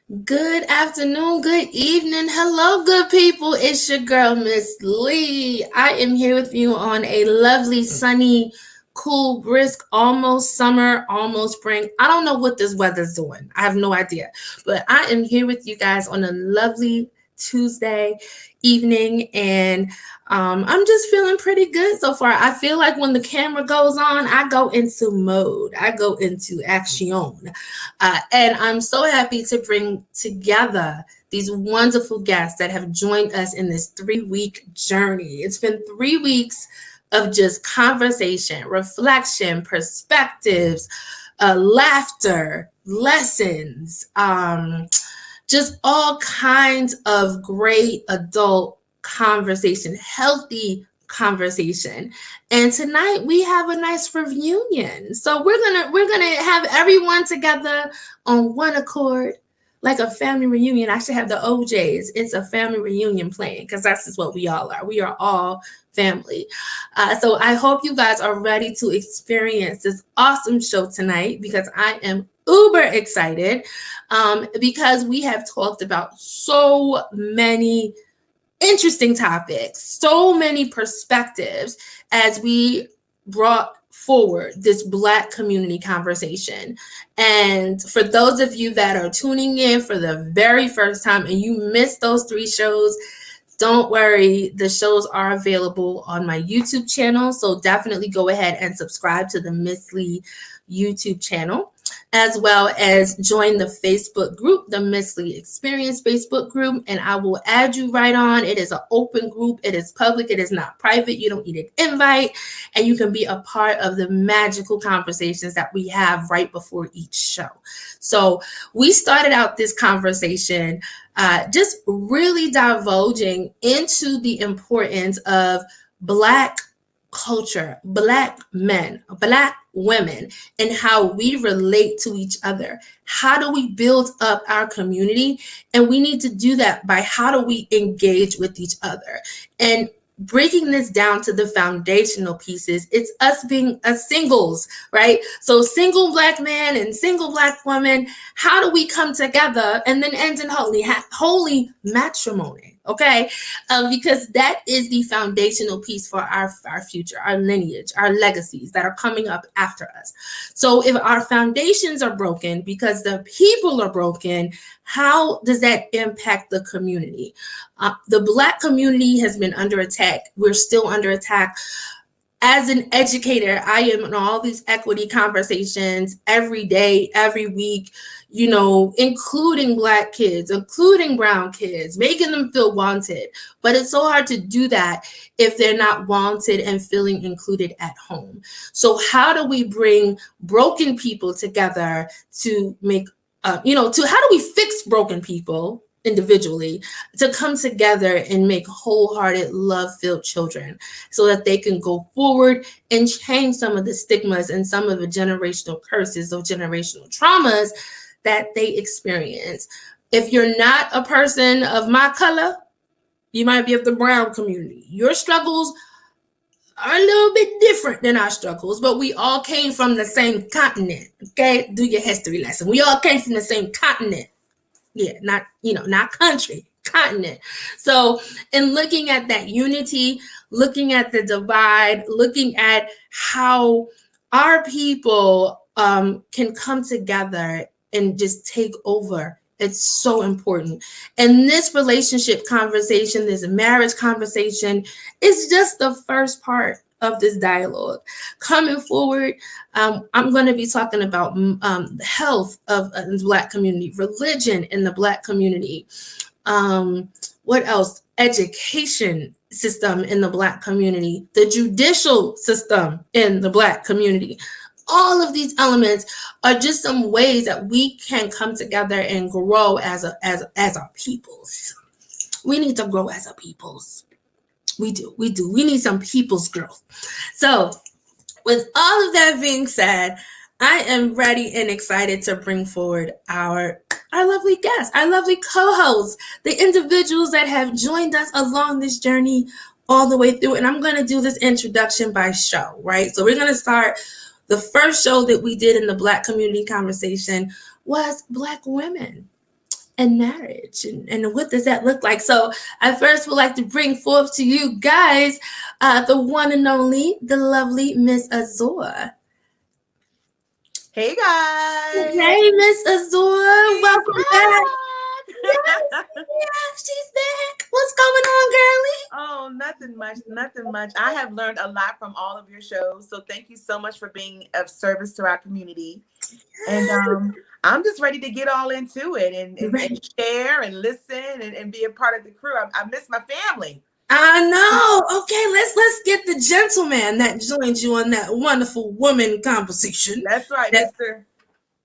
Good afternoon, good evening. Hello, good people. It's your girl, Miss Lee. I am here with you on a lovely, sunny, cool, brisk, almost summer, almost spring. I don't know what this weather's doing. I have no idea. But I am here with you guys on a lovely Tuesday evening, and I'm just feeling pretty good so far. I feel like when the camera goes on, I go into mode, I go into action. And I'm so happy to bring together these wonderful guests that have joined us in this 3 week journey. It's been 3 weeks of just conversation, reflection, perspectives, laughter, lessons, just all kinds of great adult conversation, healthy conversation. And tonight we have a nice reunion. So we're gonna have everyone together on one accord, like a family reunion. I should have the OJs. It's a family reunion playing because that's just what we all are. We are all family. So I hope you guys are ready to experience this awesome show tonight because I am uber excited because we have talked about so many interesting topics, so many perspectives as we brought forward this Black community conversation. And for those of you that are tuning in for the very first time and you missed those 3 shows, don't worry, the shows are available on my YouTube channel. So definitely go ahead and subscribe to the Miss Lee YouTube channel, as well as join the Facebook group, the Miss Lee Experience Facebook group, and I will add you right on. It is an open group. It is public. It is not private. You don't need an invite, and you can be a part of the magical conversations that we have right before each show. So we started out this conversation just really divulging into the importance of Black culture, Black men, Black women, and how we relate to each other. How do we build up our community? And we need to do that by how do we engage with each other? And breaking this down to the foundational pieces, it's us being a singles, right? So single Black man and single Black woman, how do we come together and then end in holy matrimony? Okay, because that is the foundational piece for our future, our lineage, our legacies that are coming up after us. So if our foundations are broken because the people are broken, how does that impact the community? The Black community has been under attack. We're still under attack. As an educator, I am in all these equity conversations every day, every week, including Black kids, including brown kids, making them feel wanted. But it's so hard to do that if they're not wanted and feeling included at home. So how do we bring broken people together to make, how do we fix broken people individually to come together and make wholehearted, love-filled children so that they can go forward and change some of the stigmas and some of the generational curses or generational traumas that they experience. If you're not a person of my color, you might be of the brown community. Your struggles are a little bit different than our struggles, but we all came from the same continent. Okay, do your history lesson. We all came from the same continent. Yeah, not country, continent. So in looking at that unity, looking at the divide, looking at how our people can come together and just take over, it's so important. And this relationship conversation, this marriage conversation, is just the first part of this dialogue. Coming forward, I'm going to be talking about the health of the Black community, religion in the Black community. What else? Education system in the Black community, the judicial system in the Black community. All of these elements are just some ways that we can come together and grow as our peoples. We need to grow as a peoples. We do. We need some people's growth. So with all of that being said, I am ready and excited to bring forward our lovely guests, our lovely co-hosts, the individuals that have joined us along this journey all the way through. And I'm going to do this introduction by show, right? So we're going to start. The first show that we did in the Black community conversation was Black women. and marriage, and what does that look like? So I first would like to bring forth to you guys the one and only, the lovely Miss Azor. Hey guys. Hey, Miss Azor, welcome back. Yes, she's back. What's going on, girlie? Oh, nothing much. I have learned a lot from all of your shows, so thank you so much for being of service to our community. And I'm just ready to get all into it and share and listen and be a part of the crew. I miss my family. I know. Okay, let's get the gentleman that joined you on that wonderful woman conversation. That's right, Mr.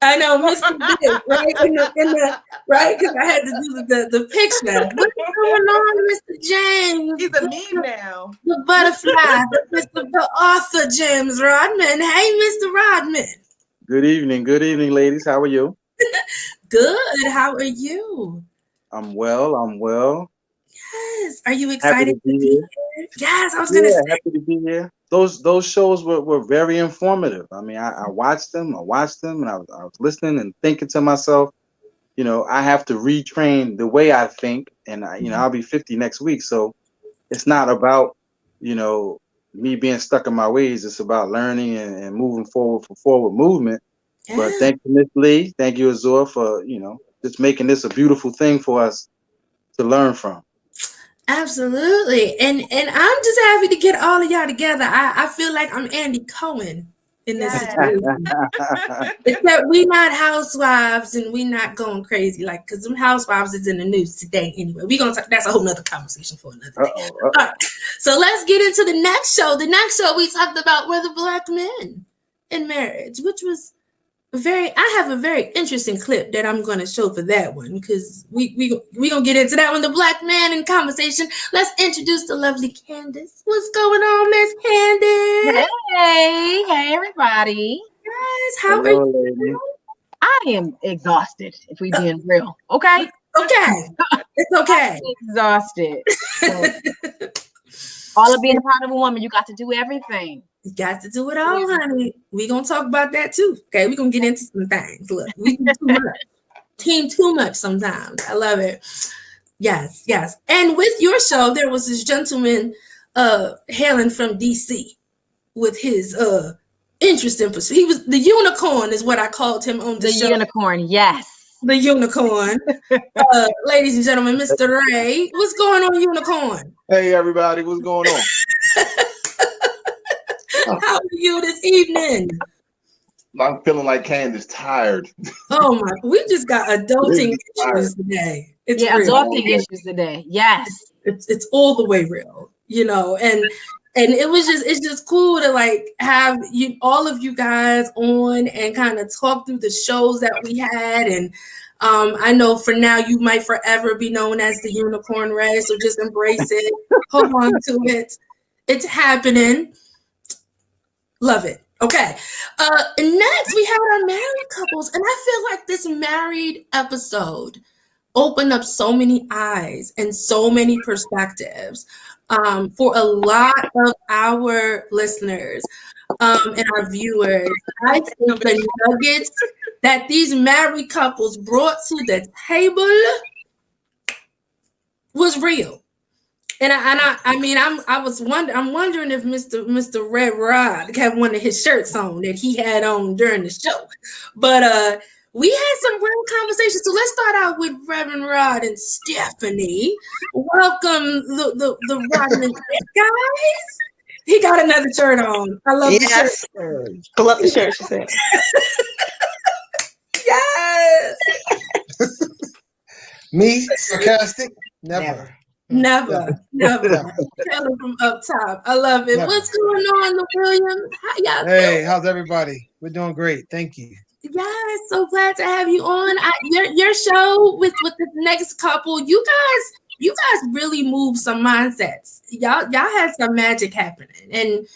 I know, Mr. Big, right? Right, because I had to do the picture. What's going on, Mr. James? He's a meme now. The butterfly, the author, James Rodman. Hey, Mr. Rodman. Good evening, ladies. How are you? Good. How are you? I'm well. Yes. Are you excited Happy to be here? Yes, I was gonna say. Happy to be here. Those shows were very informative. I mean, I watched them, and I was listening and thinking to myself, I have to retrain the way I think, and I'll be 50 next week, so it's not about me being stuck in my ways. It's about learning and moving forward for forward movement. Yeah. But thank you, Miss Lee. Thank you, Azor, for just making this a beautiful thing for us to learn from. Absolutely. And I'm just happy to get all of y'all together. I feel like I'm Andy Cohen in this situation. Except we not housewives and we not going crazy, because them housewives is in the news today anyway. That's a whole nother conversation for another day. All right. So let's get into the next show. The next show we talked about were the Black men in marriage, which was I have a very interesting clip that I'm going to show for that one, because we going to get into that one. The Black man in conversation. Let's introduce the lovely Candace. What's going on, Miss Candace? Hey, everybody. Yes, how are you? Lady. I am exhausted, if we being real. Okay? Okay. It's okay. Exhausted. All of being a part of a woman, you got to do everything. You got to do it all, honey. We're going to talk about that too. Okay, we're going to get into some things. Look, we do too much. Team too much sometimes. I love it. Yes. And with your show, there was this gentleman hailing from DC with his interesting pursuit. He was the unicorn is what I called him on the show. The unicorn, yes. The unicorn. Ladies and gentlemen, Mr. Ray. What's going on, unicorn? Hey, everybody. What's going on? How are you this evening? I'm feeling like Candace, tired. Oh my! We just got adulting issues today. It's adulting issues today. Yes, it's all the way real, and it's just cool to have all of you guys on and kind of talk through the shows that we had. And I know for now you might forever be known as the Unicorn Ray, so just embrace it, hold on to it. It's happening. Love it. Okay. Next, we have our married couples. And I feel like this married episode opened up so many eyes and so many perspectives for a lot of our listeners and our viewers. I think the nuggets that these married couples brought to the table was real. And I'm wondering if Mr. Red Rod had one of his shirts on that he had on during the show. But we had some real conversations. So let's start out with Reverend Rod and Stephanie. Welcome the Rodman guys. He got another shirt on. I love the shirt. Pull up the shirt, she said. Yes. Me, sarcastic? Never. Telling from up top. I love it. Never. What's going on, the Williams? How y'all doing? Hey, how's everybody? We're doing great. Thank you. Yes, so glad to have you on. Your show with the next couple, you guys really moved some mindsets. Y'all had some magic happening, and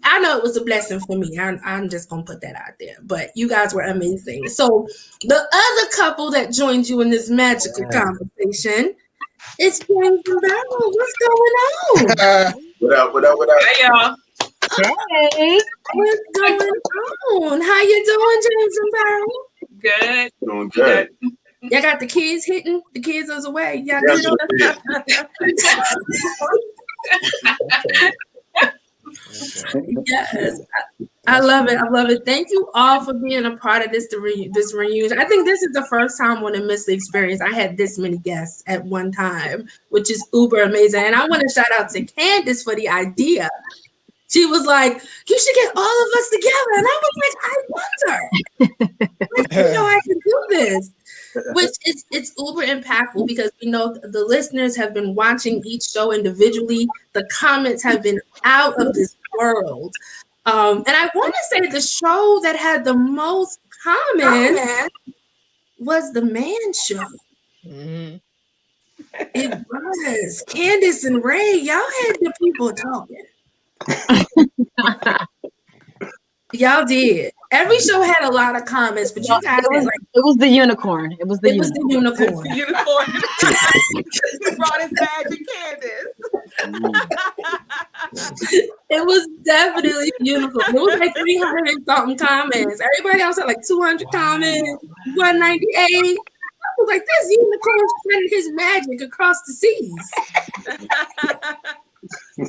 I know it was a blessing for me. I'm just gonna put that out there. But you guys were amazing. So the other couple that joined you in this magical conversation, it's James and Beryl. What's going on? What up? Hey, y'all. Hey. What's going on? How you doing, James and Beryl? Good. Doing good. Y'all got the kids hitting? The kids is away. Y'all get Yes, on Yes. I love it. I love it. Thank you all for being a part of this reunion. I think this is the first time on the Miss Lee Experience I had this many guests at one time, which is uber amazing. And I want to shout out to Candace for the idea. She was like, "You should get all of us together," and I was like, "I wonder, I can do this." Which it's uber impactful because we know the listeners have been watching each show individually. The comments have been out of this world. And I want to say the show that had the most comments was the Man Show. Mhm. It was Candace and Ray. Y'all had the people talking. Y'all did. Every show had a lot of comments, but you guys had like It was the unicorn. It was the it was the unicorn. The unicorn. You brought his badge and Candace. It was definitely beautiful. It was like 300 and something comments. Everybody else had like 200 comments, 198. I was like, this unicorn spreading his magic across the seas.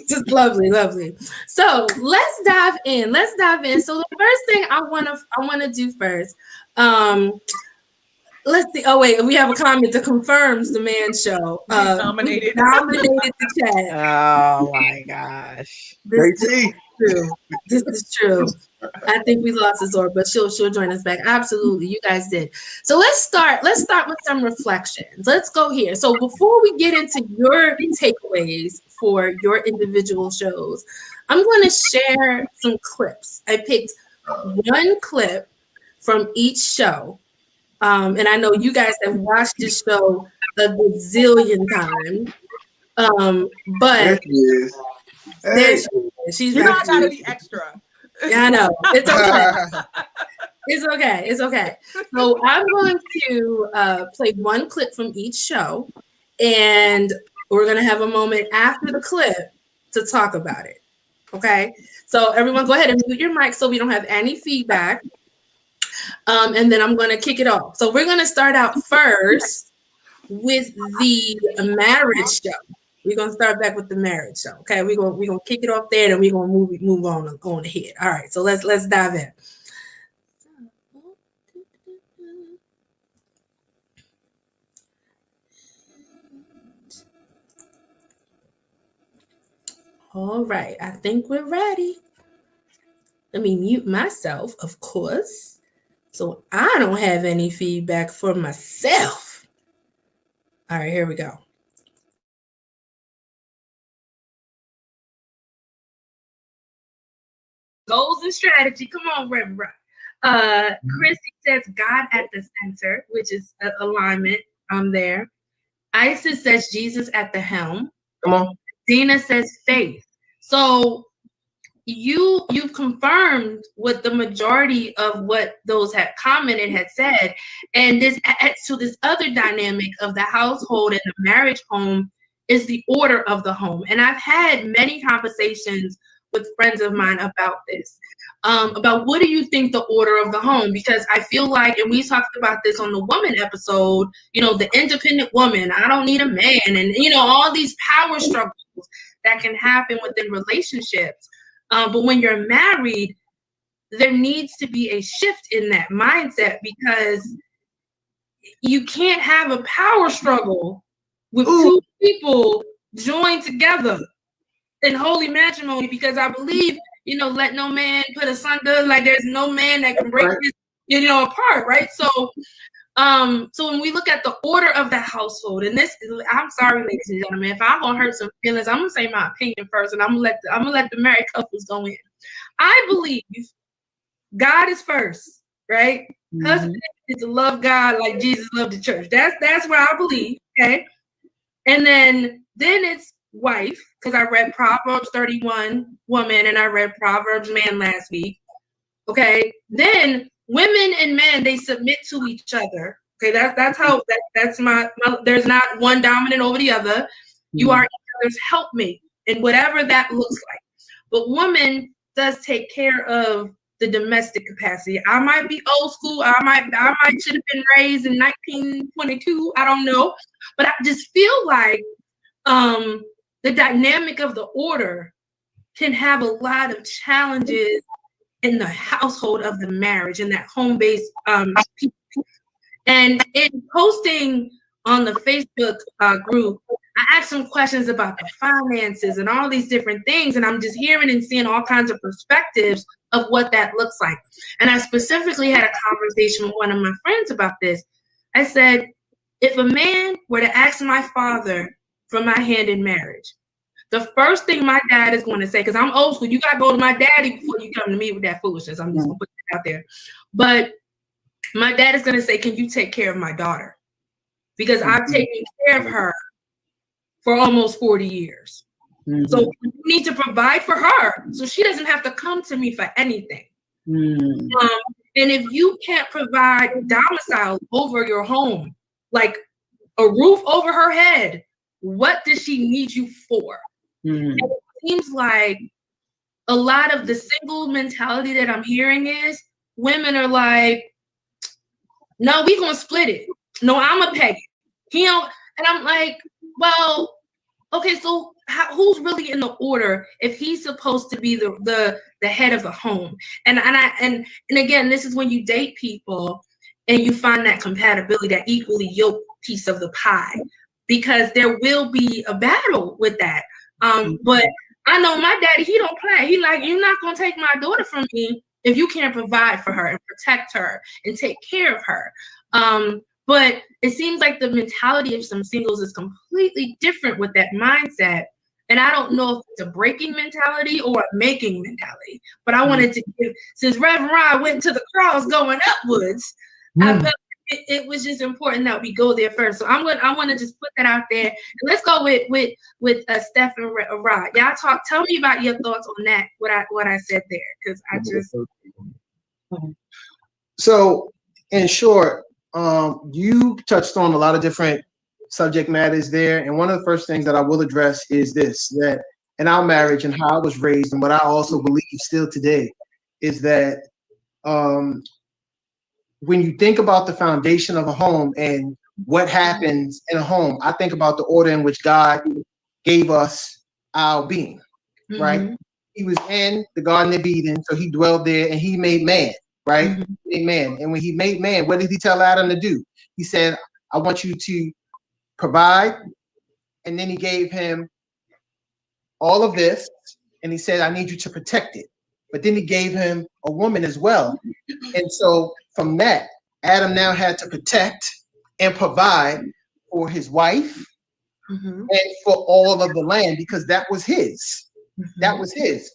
Just lovely, lovely. So let's dive in. So the first thing I wanna do first. Let's see. Oh wait, we have a comment that confirms the Man Show. Dominated the chat. Oh my gosh. This is true. This is true. I think we lost Azor, but she'll join us back. Absolutely, you guys did. So let's start with some reflections. Let's go here. So before we get into your takeaways for your individual shows, I'm going to share some clips. I picked one clip from each show. And I know you guys have watched this show a gazillion times. But there she is. She's you know I back. gotta be extra. Yeah, I know. It's okay. It's okay. So I'm going to play one clip from each show, and we're going to have a moment after the clip to talk about it. Okay? So everyone go ahead and mute your mic so we don't have any feedback. And then I'm going to kick it off. So we're going to start out first with the marriage show. We're going to start back with the marriage show. Okay, we're going to kick it off there, and we're going to move on ahead. All right, so let's dive in. All right, I think we're ready. Let me mute myself, of course, so I don't have any feedback for myself. All right, here we go. Goals and strategy. Come on, Reverend. Chrissy says God at the center, which is alignment. I'm there. Isis says Jesus at the helm. Come on. Dina says faith. So you've confirmed what the majority of what those had commented had said. And this adds to this other dynamic of the household and the marriage home is the order of the home. And I've had many conversations with friends of mine about this, about what do you think the order of the home? Because I feel like, and we talked about this on the woman episode, the independent woman, I don't need a man, and all these power struggles that can happen within relationships. But when you're married, there needs to be a shift in that mindset, because you can't have a power struggle with two people joined together in holy matrimony, because I believe, let no man put asunder, like there's no man that can break this, apart, right? So when we look at the order of the household, and this, I'm sorry, ladies and gentlemen, if I'm gonna hurt some feelings, I'm gonna say my opinion first, and I'm gonna let the married couples go in. I believe God is first, right? Mm-hmm. Husband is to love God like Jesus loved the church. That's where I believe, okay? And then it's wife, because I read Proverbs 31 woman and I read Proverbs man last week. Okay, then women and men, they submit to each other. Okay, that's how that's my there's not one dominant over the other. You are each other's helpmate, and whatever that looks like. But woman does take care of the domestic capacity. I might be old school. I might should have been raised in 1922. I don't know, but I just feel like the dynamic of the order can have a lot of challenges in the household of the marriage and that home-based people. And in posting on the Facebook group, I asked some questions about the finances and all these different things, and I'm just hearing and seeing all kinds of perspectives of what that looks like. And I specifically had a conversation with one of my friends about this. I said, if a man were to ask my father for my hand in marriage, the first thing my dad is going to say, because I'm old school, you got to go to my daddy before you come to me with that foolishness. I'm just going to put that out there. But my dad is going to say, can you take care of my daughter? Because I've taken care of her for almost 40 years. So you need to provide for her so she doesn't have to come to me for anything. And if you can't provide domicile over your home, like a roof over her head, what does she need you for? And it seems like a lot of the single mentality that I'm hearing is women are like, no, we gonna split it. No, I'm a peg it. He don't, and I'm like, well, okay, so who's really in the order if he's supposed to be the head of the home? And again, this is when you date people and you find that compatibility, that equally yoked piece of the pie, because there will be a battle with that. But I know my daddy, he don't play. He like, you're not gonna take my daughter from me if you can't provide for her and protect her and take care of her. But it seems like the mentality of some singles is completely different with that mindset. And I don't know if it's a breaking mentality or a making mentality. But I wanted to give, since Reverend Rod went to the cross going upwards, I felt it was just important that we go there first. So I want to just put that out there. And let's go with Steph and Rod. Y'all tell me about your thoughts on that, what I said there, because I just. So in short, you touched on a lot of different subject matters there. And one of the first things that I will address is this, that in our marriage and how I was raised and what I also believe still today is that when you think about the foundation of a home and what happens in a home, I think about the order in which God gave us our being, right? He was in the Garden of Eden, so he dwelled there and he made man, right? Amen. And when he made man, what did he tell Adam to do? He said, I want you to provide. And then he gave him all of this. And he said, I need you to protect it. But then he gave him a woman as well. And so from that, Adam now had to protect and provide for his wife and for all of the land, because that was his. That was his.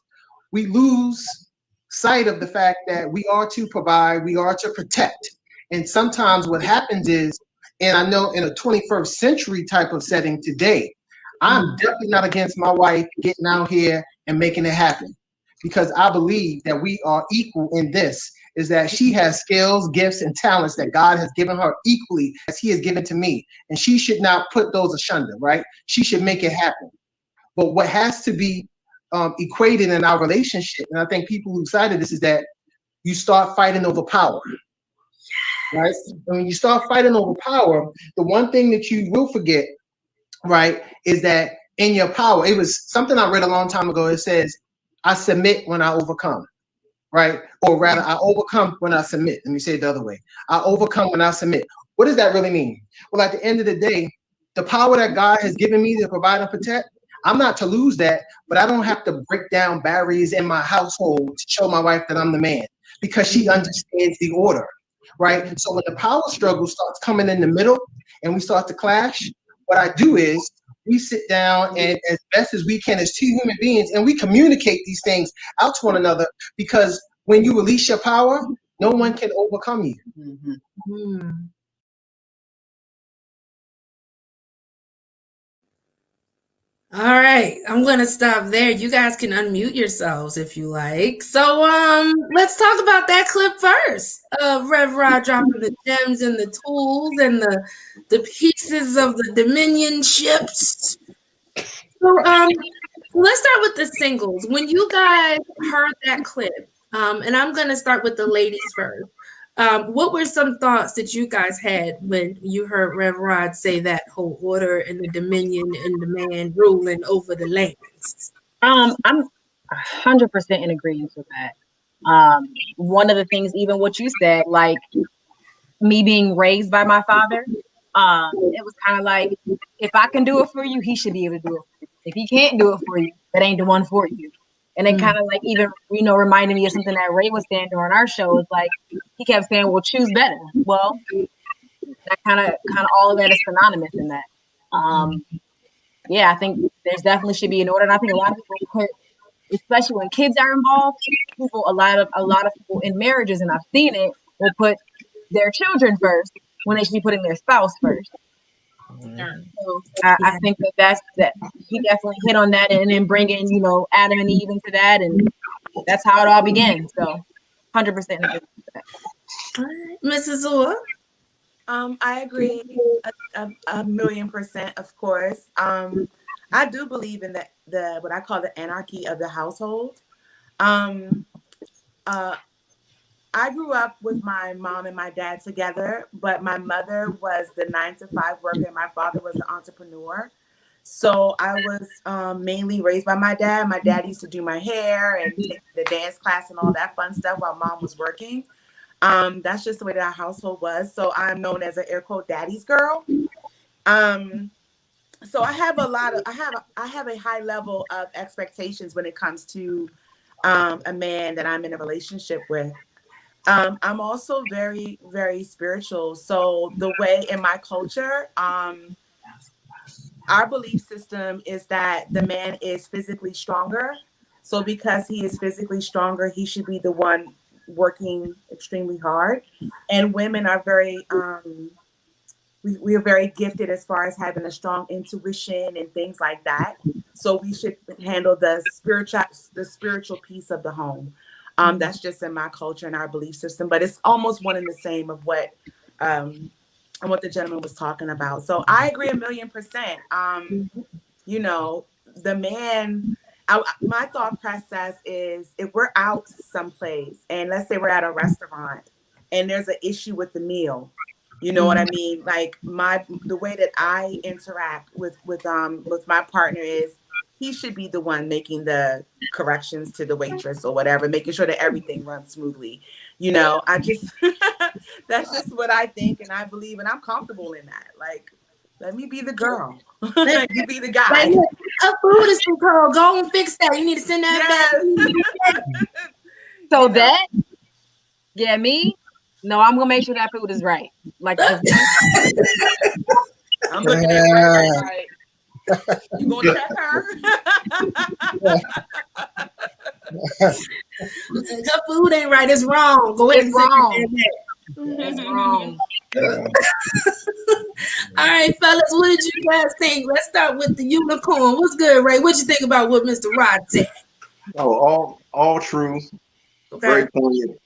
We lose sight of the fact that we are to provide, we are to protect. And sometimes what happens is, and I know in a 21st century type of setting today, I'm definitely not against my wife getting out here and making it happen, because I believe that we are equal in this, is that she has skills, gifts, and talents that God has given her equally as he has given to me. And she should not put those asunder, right? She should make it happen. But what has to be equated in our relationship, and I think people lose sight of this, is that you start fighting over power, right? And when you start fighting over power, the one thing that you will forget, right, is that in your power, it was something I read a long time ago. It says, I submit when I overcome, right? Or rather, I overcome when I submit. Let me say it the other way. I overcome when I submit. What does that really mean? Well, at the end of the day, the power that God has given me to provide and protect, I'm not to lose that, but I don't have to break down barriers in my household to show my wife that I'm the man, because she understands the order, right? So when the power struggle starts coming in the middle and we start to clash, what I do is we sit down and as best as we can as two human beings, and we communicate these things out to one another, because when you release your power, no one can overcome you. All right, I'm gonna stop there. You guys can unmute yourselves if you like. So let's talk about that clip first. Rev Rod dropping the gems and the tools and the pieces of the Dominion ships. So let's start with the singles. When you guys heard that clip, And I'm going to start with the ladies first. What were some thoughts that you guys had when you heard Rev Rod say that whole order and the dominion and the man ruling over the lands? I'm 100% in agreement with that. One of the things, even what you said, like me being raised by my father, it was kind of like, if I can do it for you, he should be able to do it for you. If he can't do it for you, that ain't the one for you. And it kind of like even, reminded me of something that Ray was saying during our show. It's like, he kept saying, well, choose better. Well, that kind of all of that is synonymous in that. Yeah, I think there's definitely should be an order. And I think a lot of people put, especially when kids are involved, a lot of people in marriages, and I've seen it, will put their children first when they should be putting their spouse first. So I think that he definitely hit on that, and then bringing Adam and Eve into that, and that's how it all began. So 100% agree with that. All right. Mrs. Zua? I agree a 1,000,000%, of course. I do believe in the what I call the anarchy of the household. I grew up with my mom and my dad together, but my mother was the 9-to-5 worker and my father was an entrepreneur. So I was mainly raised by my dad. My dad used to do my hair and take the dance class and all that fun stuff while mom was working. That's just the way that our household was. So I'm known as an air quote daddy's girl. So I have I have a high level of expectations when it comes to a man that I'm in a relationship with. I'm also very, very spiritual. So the way in my culture, our belief system is that the man is physically stronger. So because he is physically stronger, he should be the one working extremely hard. And women are very, we are very gifted as far as having a strong intuition and things like that. So we should handle the spiritual piece of the home. That's just in my culture and our belief system, but it's almost one and the same of what the gentleman was talking about. So I agree 1,000,000%. The man, my thought process is if we're out someplace and let's say we're at a restaurant and there's an issue with the meal, you know what I mean? Like the way that I interact with my partner is he should be the one making the corrections to the waitress or whatever, making sure that everything runs smoothly. I just, that's just what I think and I believe, and I'm comfortable in that. Like, let me be the girl. You be the guy. Like, look, her food is too cold. Go and fix that. You need to send that back. So that, yeah, me? No, I'm going to make sure that food is right. Like, I'm looking at it right. You gonna check her? Her food ain't right. It's wrong. Go ahead. It's wrong. It's wrong. All right, fellas, what did you guys think? Let's start with the unicorn. What's good, Ray? What you think about what Mr. Rod said? Oh, all true. Okay. Very poignant.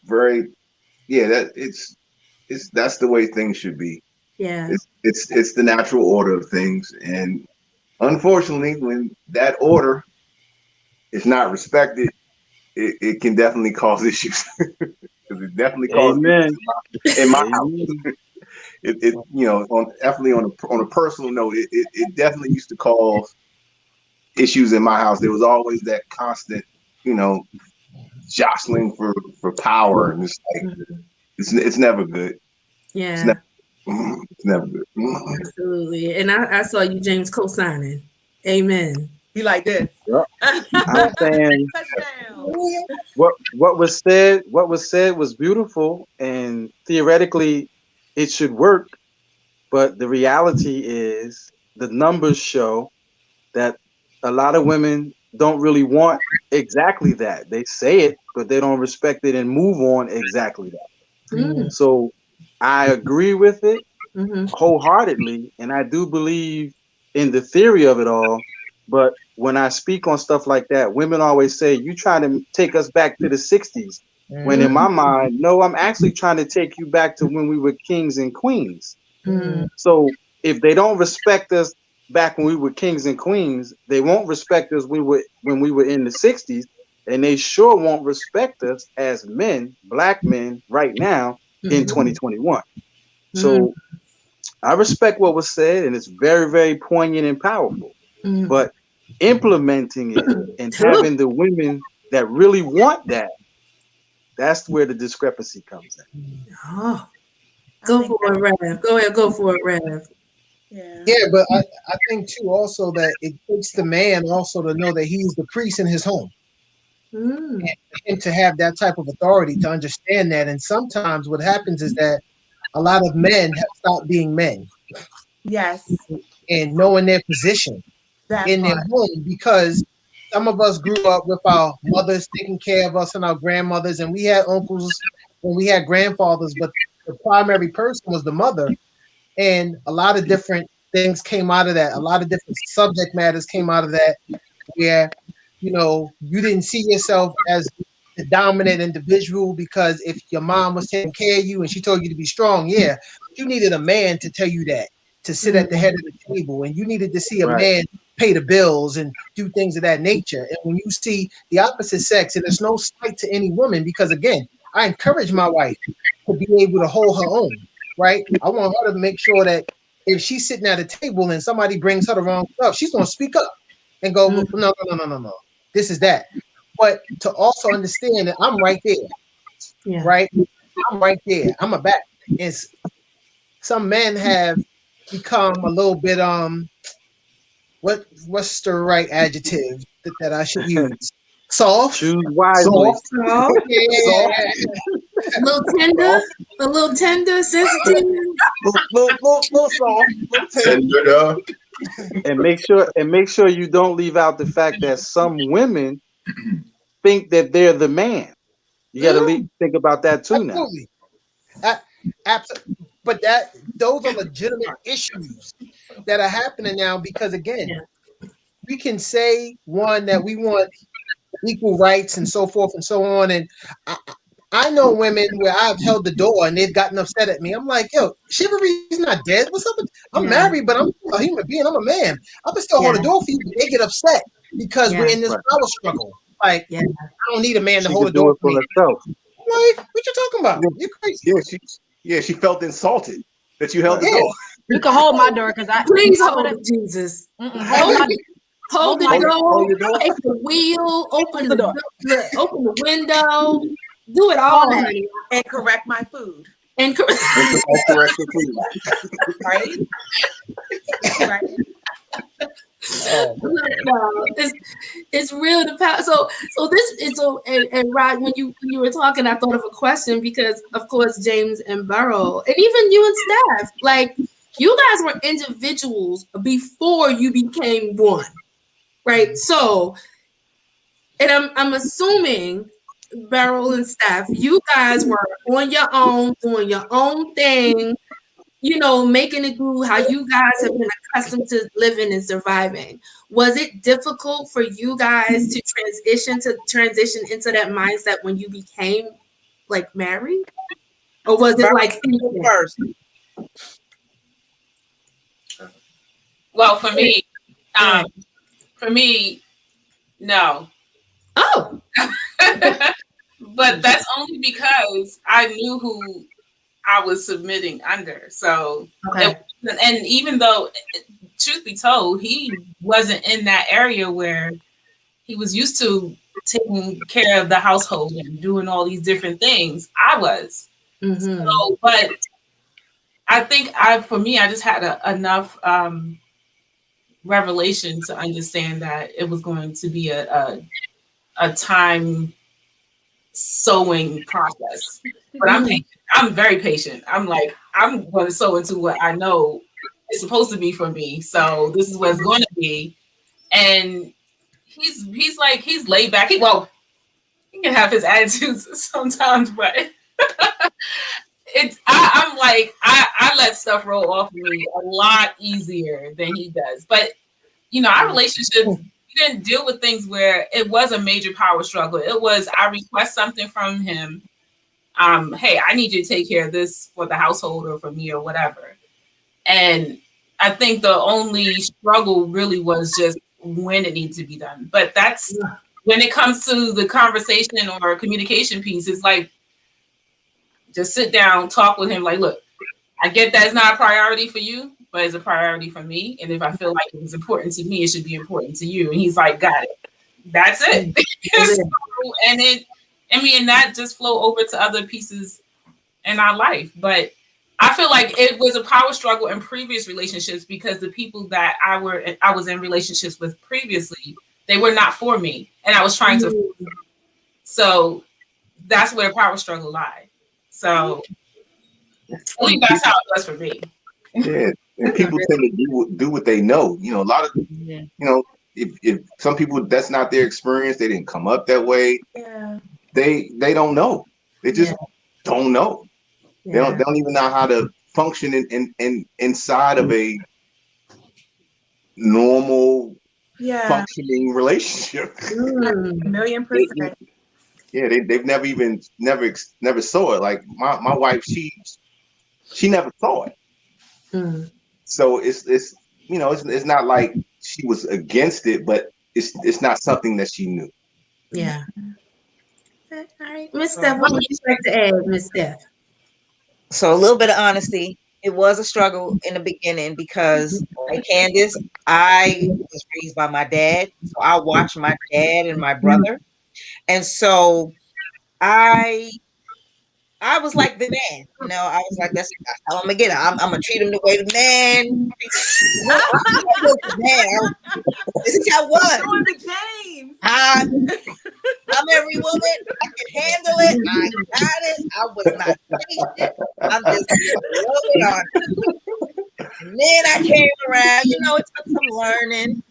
That's the way things should be. Yeah. It's the natural order of things, and unfortunately, when that order is not respected, it can definitely cause issues. Because it definitely causes issues in my house. Definitely on a personal note, it definitely used to cause issues in my house. There was always that constant, jostling for power, and it's like it's never good. Yeah. It's never good. Absolutely. And I saw you, James, co-signing. Amen. Be like this. Yep. I'm saying what was said was beautiful, and theoretically it should work, but the reality is the numbers show that a lot of women don't really want exactly that. They say it, but they don't respect it and move on exactly that. So I agree with it wholeheartedly, and I do believe in the theory of it all. But when I speak on stuff like that, women always say, you try to take us back to the 60s. When in my mind, no, I'm actually trying to take you back to when we were kings and queens. So if they don't respect us back when we were kings and queens, they won't respect us when we were in the 60s. and they sure won't respect us as men, black men, right now in 2021. So I respect what was said, and it's very, very poignant and powerful. But implementing it and having the women that really want that, that's where the discrepancy comes in. Oh, go for it, Rev. Go ahead, go for it, Rev. Yeah, but I think too also that it takes the man also to know that he's the priest in his home. And to have that type of authority to understand that. And sometimes what happens is that a lot of men have stopped being men. Yes. And knowing their position in their home, because some of us grew up with our mothers taking care of us and our grandmothers, and we had uncles and we had grandfathers, but the primary person was the mother. And a lot of different things came out of that. A lot of different subject matters came out of that, where, you know, you didn't see yourself as the dominant individual, because if your mom was taking care of you and she told you to be strong, yeah, you needed a man to tell you that, to sit at the head of the table, and you needed to see a man pay the bills and do things of that nature. And when you see the opposite sex, and there's no slight to any woman, because again, I encourage my wife to be able to hold her own, right? I want her to make sure that if she's sitting at a table and somebody brings her the wrong stuff, she's going to speak up and go, no, this is that. But to also understand that I'm right there, right? I'm right there. I'm a back. And some men have become a little bit, what's the right adjective that I should use? Soft. Choose wisely. Soft. Yeah. A little tender, sensitive. little soft. Tender. And make sure you don't leave out the fact that some women think that they're the man. You got to think about that too. Absolutely. Absolutely. But those are legitimate issues that are happening now, because again, we can say that we want equal rights and so forth and so on. And I know women where I've held the door and they've gotten upset at me. I'm like, yo, chivalry's not dead. What's up? I'm married, but I'm a human being. I'm a man. I can still hold the door for you. But they get upset because we're in this power struggle. Like, I don't need a man to hold the door for me. Herself. Like, what you talking about? You're crazy. She felt insulted that you held the door. You can hold my door because please hold it, Jesus. Hold the door, take the wheel, open the door, open the window, do it all, honey. And correct my food. And correct your food. Right? Right. No, it's real to power. So this is and Rod, when you were talking, I thought of a question, because of course James and Beryl, and even you and Steph, like, you guys were individuals before you became one, right? So, and I'm assuming Beryl and Steph, you guys were on your own, doing your own thing, you know, making it through how you guys have been accustomed to living and surviving. Was it difficult for you guys to transition into that mindset when you became like married? Or was it like first? Well, for me, no. Oh. But that's only because I knew who I was submitting under. So, and even though, truth be told, he wasn't in that area where he was used to taking care of the household and doing all these different things, I was. So, but I think for me, I just had enough revelation to understand that it was going to be a time sowing process. But I'm patient. I'm very patient. I'm like, I'm going to sow into what I know is supposed to be for me. So this is what it's going to be. And he's like, he's laid back. He can have his attitudes sometimes, but I'm like, I let stuff roll off of me a lot easier than he does. But you know, our relationship, we didn't deal with things where it was a major power struggle. It was, I request something from him. Hey, I need you to take care of this for the household or for me or whatever. And I think the only struggle really was just when it needs to be done. But that's when it comes to the conversation or communication piece, it's like, just sit down, talk with him. Like, look, I get that it's not a priority for you, but it's a priority for me. And if I feel like it was important to me, it should be important to you. And he's like, got it. That's it. So, and that just flow over to other pieces in our life. But I feel like it was a power struggle in previous relationships because the people that I was in relationships with previously, they were not for me, and I was trying to. So that's where the power struggle lied. So I think that's how it was for me. Yeah, and people tend to do what they know. You know, a lot of you know, if some people that's not their experience, they didn't come up that way. Yeah, they don't know. They just don't know. They don't even know how to function in inside of a normal functioning relationship. $1,000,000%. Yeah, they've never saw it. Like my wife, she never saw it. So it's you know, it's not like she was against it, but it's not something that she knew. Yeah. All right, Miss Steph, what would you like to add, Miss Steph? So a little bit of honesty. It was a struggle in the beginning because, like Candace, I was raised by my dad. So I watched my dad and my brother. And so I was like the man. You know, I was like, that's how I'm gonna get it. I'm gonna treat him the way the man. This is how it was. I'm every woman. I can handle it. I got it. I was not patient. I'm just loving on it. And then I came around. You know, it took some learning,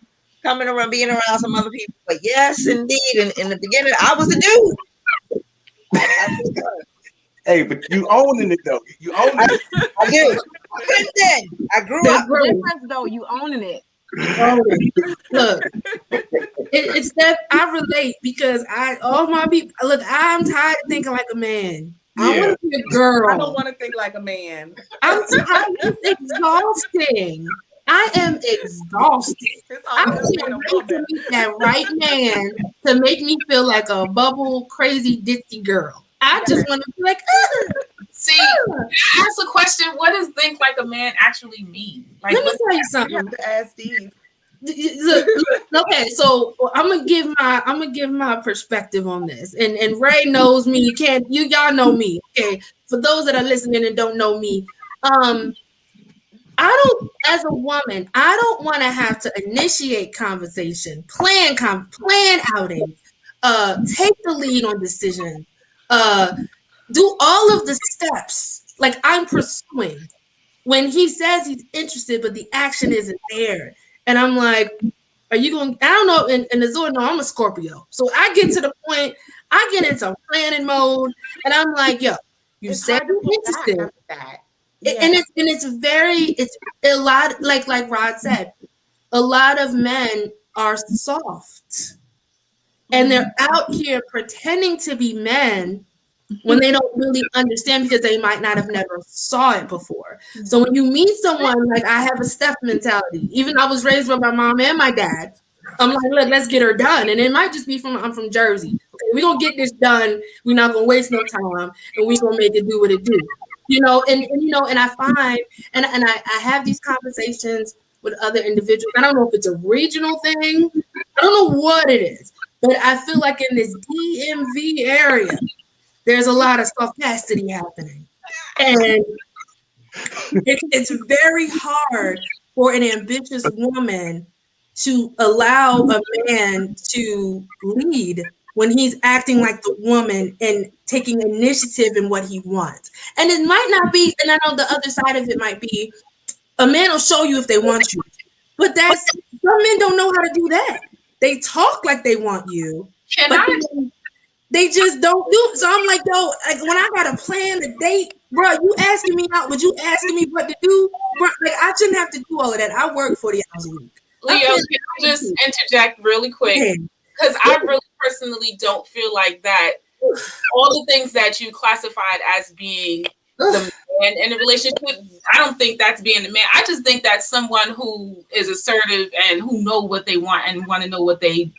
coming around, being around some other people. But yes, indeed, in the beginning, I was the dude. Hey, but you owning it though. You owning it. I do. Since then, I grew up. Difference though, you owning it. Look, it's that I relate because all my people. Look, I'm tired of thinking like a man. I want to be a girl. I don't want to think like a man. I'm tired. It's exhausting. I am exhausted. I can't wait to meet that right man to make me feel like a bubble, crazy, ditzy girl. I just want to be like, see, I ask a question. What does think like a man actually mean? Like, let me tell you something. You have to ask Steve. Look, okay, so I'm gonna give my perspective on this, and Ray knows me. Y'all know me. Okay, for those that are listening and don't know me, as a woman, I don't want to have to initiate conversation, plan outings, take the lead on decisions, do all of the steps like I'm pursuing. When he says he's interested, but the action isn't there. And I'm like, are you going? I don't know. And Azor, no, I'm a Scorpio. So I get to the point, I get into planning mode, and I'm like, yo, you said you're interested. And it's a lot, like Rod said, a lot of men are soft. And they're out here pretending to be men when they don't really understand because they might not have never saw it before. So when you meet someone, like I have a Steph mentality, even I was raised by my mom and my dad, I'm like, look, let's get her done. And it might just be I'm from Jersey. Okay, we're going to get this done. We're not going to waste no time and we're going to make it do what it do. You know, and I find, and I have these conversations with other individuals. I don't know if it's a regional thing. I don't know what it is, but I feel like in this DMV area, there's a lot of sophacity happening. And it's very hard for an ambitious woman to allow a man to lead when he's acting like the woman and taking initiative in what he wants. And it might not be, and I know the other side of it might be, a man will show you if they want you. But some men don't know how to do that. They talk like they want you. They just don't do it. So I'm like, yo, like when I got to plan a date, bro, you asking me out, but you asking me what to do, bro, like I shouldn't have to do all of that. I work 40 hours a week. Leo, can I just interject really quick? Because I really personally don't feel like that. All the things that you classified as being the man in a relationship, I don't think that's being the man. I just think that's someone who is assertive and who know what they want and want to know what they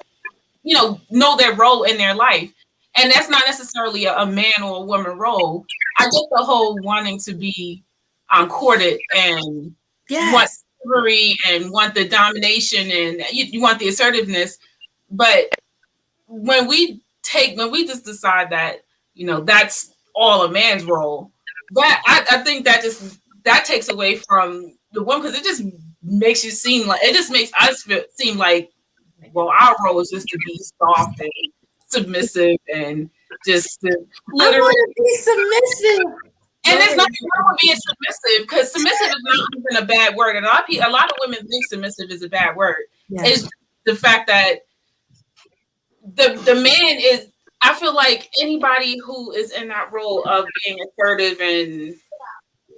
know their role in their life. And that's not necessarily a man or a woman role. I get the whole wanting to be courted and want chivalry and want the domination and you want the assertiveness. But when we just decide that, that's all a man's role, that I think that takes away from the woman, because it just makes you seem like, it just makes us seem like, well, our role is just to be soft and submissive and just to literally I want to be submissive. And there's nothing wrong with being submissive, because submissive is not even a bad word. And a lot of women think submissive is a bad word. Yes. It's the fact that the man is, I feel like anybody who is in that role of being assertive and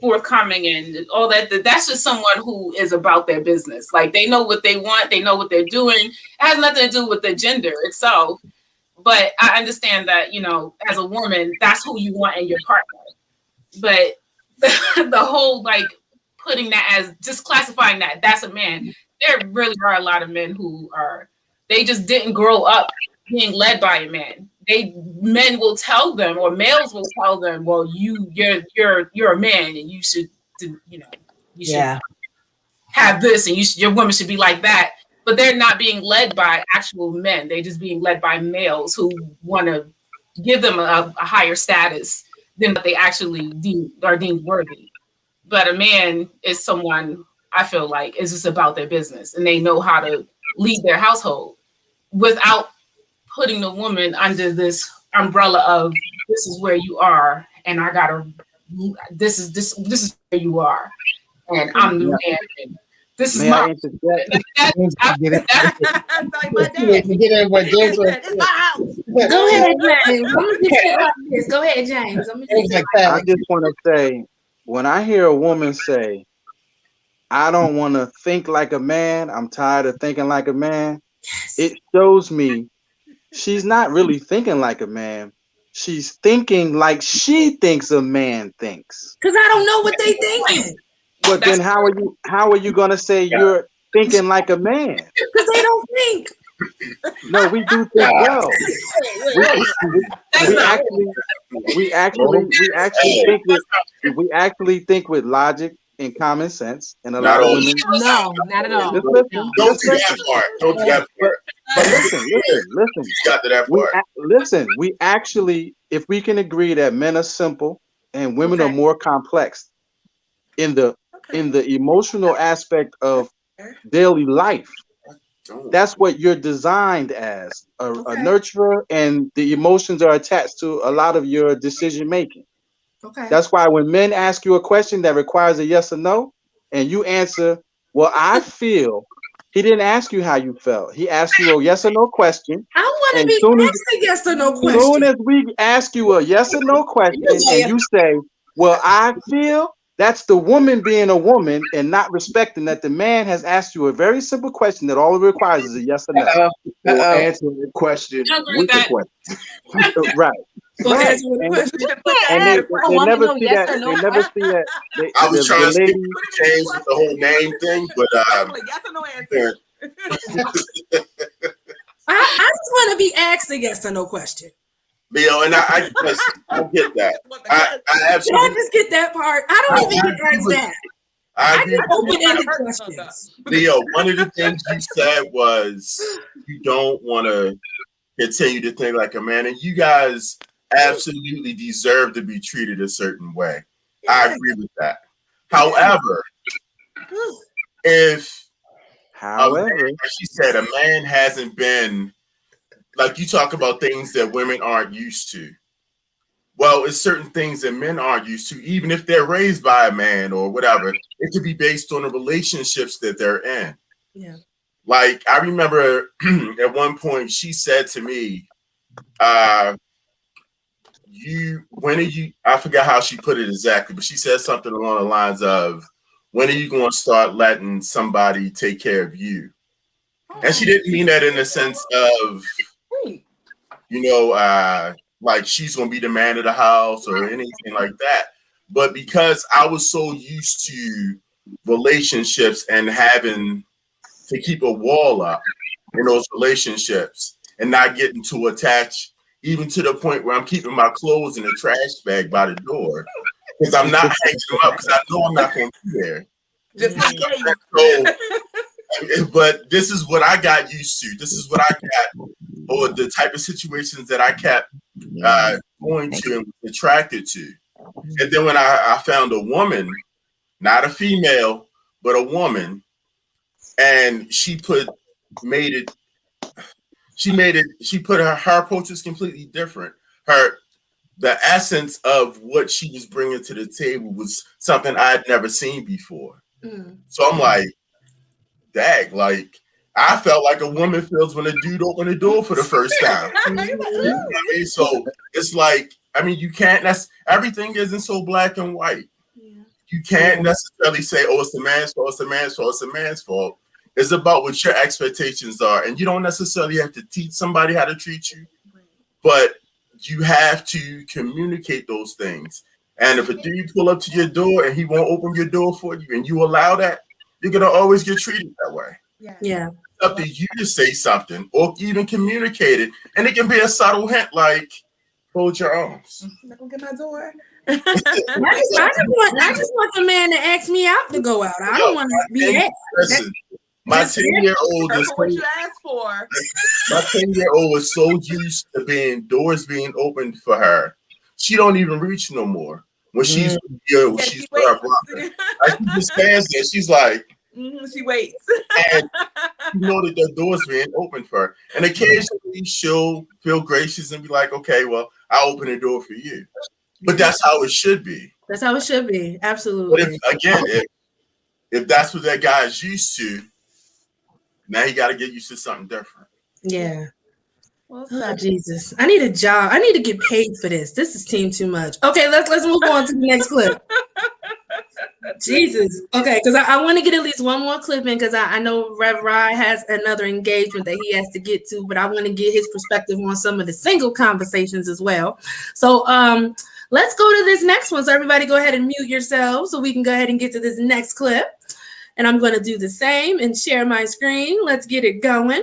forthcoming and all that's just someone who is about their business. Like, they know what they want, they know what they're doing. It has nothing to do with the gender itself. But I understand that, as a woman, that's who you want in your partner. But the whole, like, putting that as, just classifying that's a man. There really are a lot of men who they just didn't grow up being led by a man. Men will tell them, or males will tell them, well, you're a man and you should, have this, and your woman should be like that. But they're not being led by actual men. They're just being led by males who want to give them a higher status than what they actually are deemed worthy. But a man is someone, I feel like, is just about their business, and they know how to lead their household without putting the woman under this umbrella of, this is where you are, and this is where you are, and I'm the man. And this is my. It's my house. Go ahead, James. Go ahead, James. I just want to say, when I hear a woman say, I don't want to think like a man, I'm tired of thinking like a man, it shows me she's not really thinking like a man. She's thinking like she thinks a man thinks. Because I don't know what they thinking. But then how are you gonna say you're thinking like a man? Because they don't think. No, we do think well. We actually think with logic and common sense, and a lot of women. No, not at all. Don't do that part. Don't do that part. But listen. Got to that part. We actually, if we can agree that men are simple and women are more complex in the emotional aspect of daily life. That's what you're designed as, a nurturer, and the emotions are attached to a lot of your decision making. Okay. That's why when men ask you a question that requires a yes or no, and you answer, well, I feel, he didn't ask you how you felt. He asked you a yes or no question. I want to be asked a yes or no question. As soon as we ask you a yes or no question, and you say, well, I feel, that's the woman being a woman and not respecting that the man has asked you a very simple question that all it requires is a yes or no. Answer the question with the question. Right. Right. And they never see that. They never see that. I was trying to change the whole name thing, but yes or no answer. I just want to be asked a yes or no question. And I get that. I absolutely. I just get that part. I don't even get asked that. I get open-ended questions. Leo, one of the things you said was you don't want to continue to think like a man, and you guys absolutely deserve to be treated a certain way. I agree with that. However, she said, a man hasn't been, like, you talk about things that women aren't used to. Well, it's certain things that men aren't used to, even if they're raised by a man or whatever. It could be based on the relationships that they're in. Yeah. Like, I remember at one point she said to me, I forgot how she put it exactly, but she said something along the lines of, when are you going to start letting somebody take care of you? And she didn't mean that in the sense of, like she's going to be the man of the house or anything like that. But because I was so used to relationships and having to keep a wall up in those relationships, and not getting too attached, even to the point where I'm keeping my clothes in a trash bag by the door because I'm not hanging them up because I know I'm not going to be there. Just in case. So, but this is what I got used to. This is what I got, or the type of situations that I kept going to and was attracted to. And then when I found a woman, not a female, but a woman, and she put her approach was completely different. The essence of what she was bringing to the table was something I had never seen before. So I'm like, dag, like I felt like a woman feels when a dude opened the door for the first time. You know what I mean? So it's like, I mean, you can't, everything isn't so black and white. You can't necessarily say, oh, it's the man's fault, it's the man's fault, it's the man's fault. It's about what your expectations are. And you don't necessarily have to teach somebody how to treat you, but you have to communicate those things. And if a dude pull up to your door and he won't open your door for you and you allow that, you're going to always get treated that way. Yeah. It's up to you to say something or even communicate it. And it can be a subtle hint like, fold your arms. I'm not going to get my door. I just want the man to ask me out to go out. I don't want to be asked. Listen, my 10-year-old is what you asked for. My 10-year-old is so used to doors being opened for her. She don't even reach no more. When she's here, she's with her brother. Like, she just stands there. She's like, she waits. And you know that the door's being opened for her. And occasionally she'll feel gracious and be like, okay, well, I'll open the door for you. But that's how it should be. That's how it should be. Absolutely. But if that's what that guy is used to, now he got to get used to something different. Yeah. Oh, Jesus. I need a job. I need to get paid for this. This is team too much. Okay, let's move on to the next clip. Jesus. Okay, because I want to get at least one more clip in because I know Rev Rye has another engagement that he has to get to, but I want to get his perspective on some of the single conversations as well. So let's go to this next one. So everybody go ahead and mute yourselves so we can go ahead and get to this next clip. And I'm going to do the same and share my screen. Let's get it going.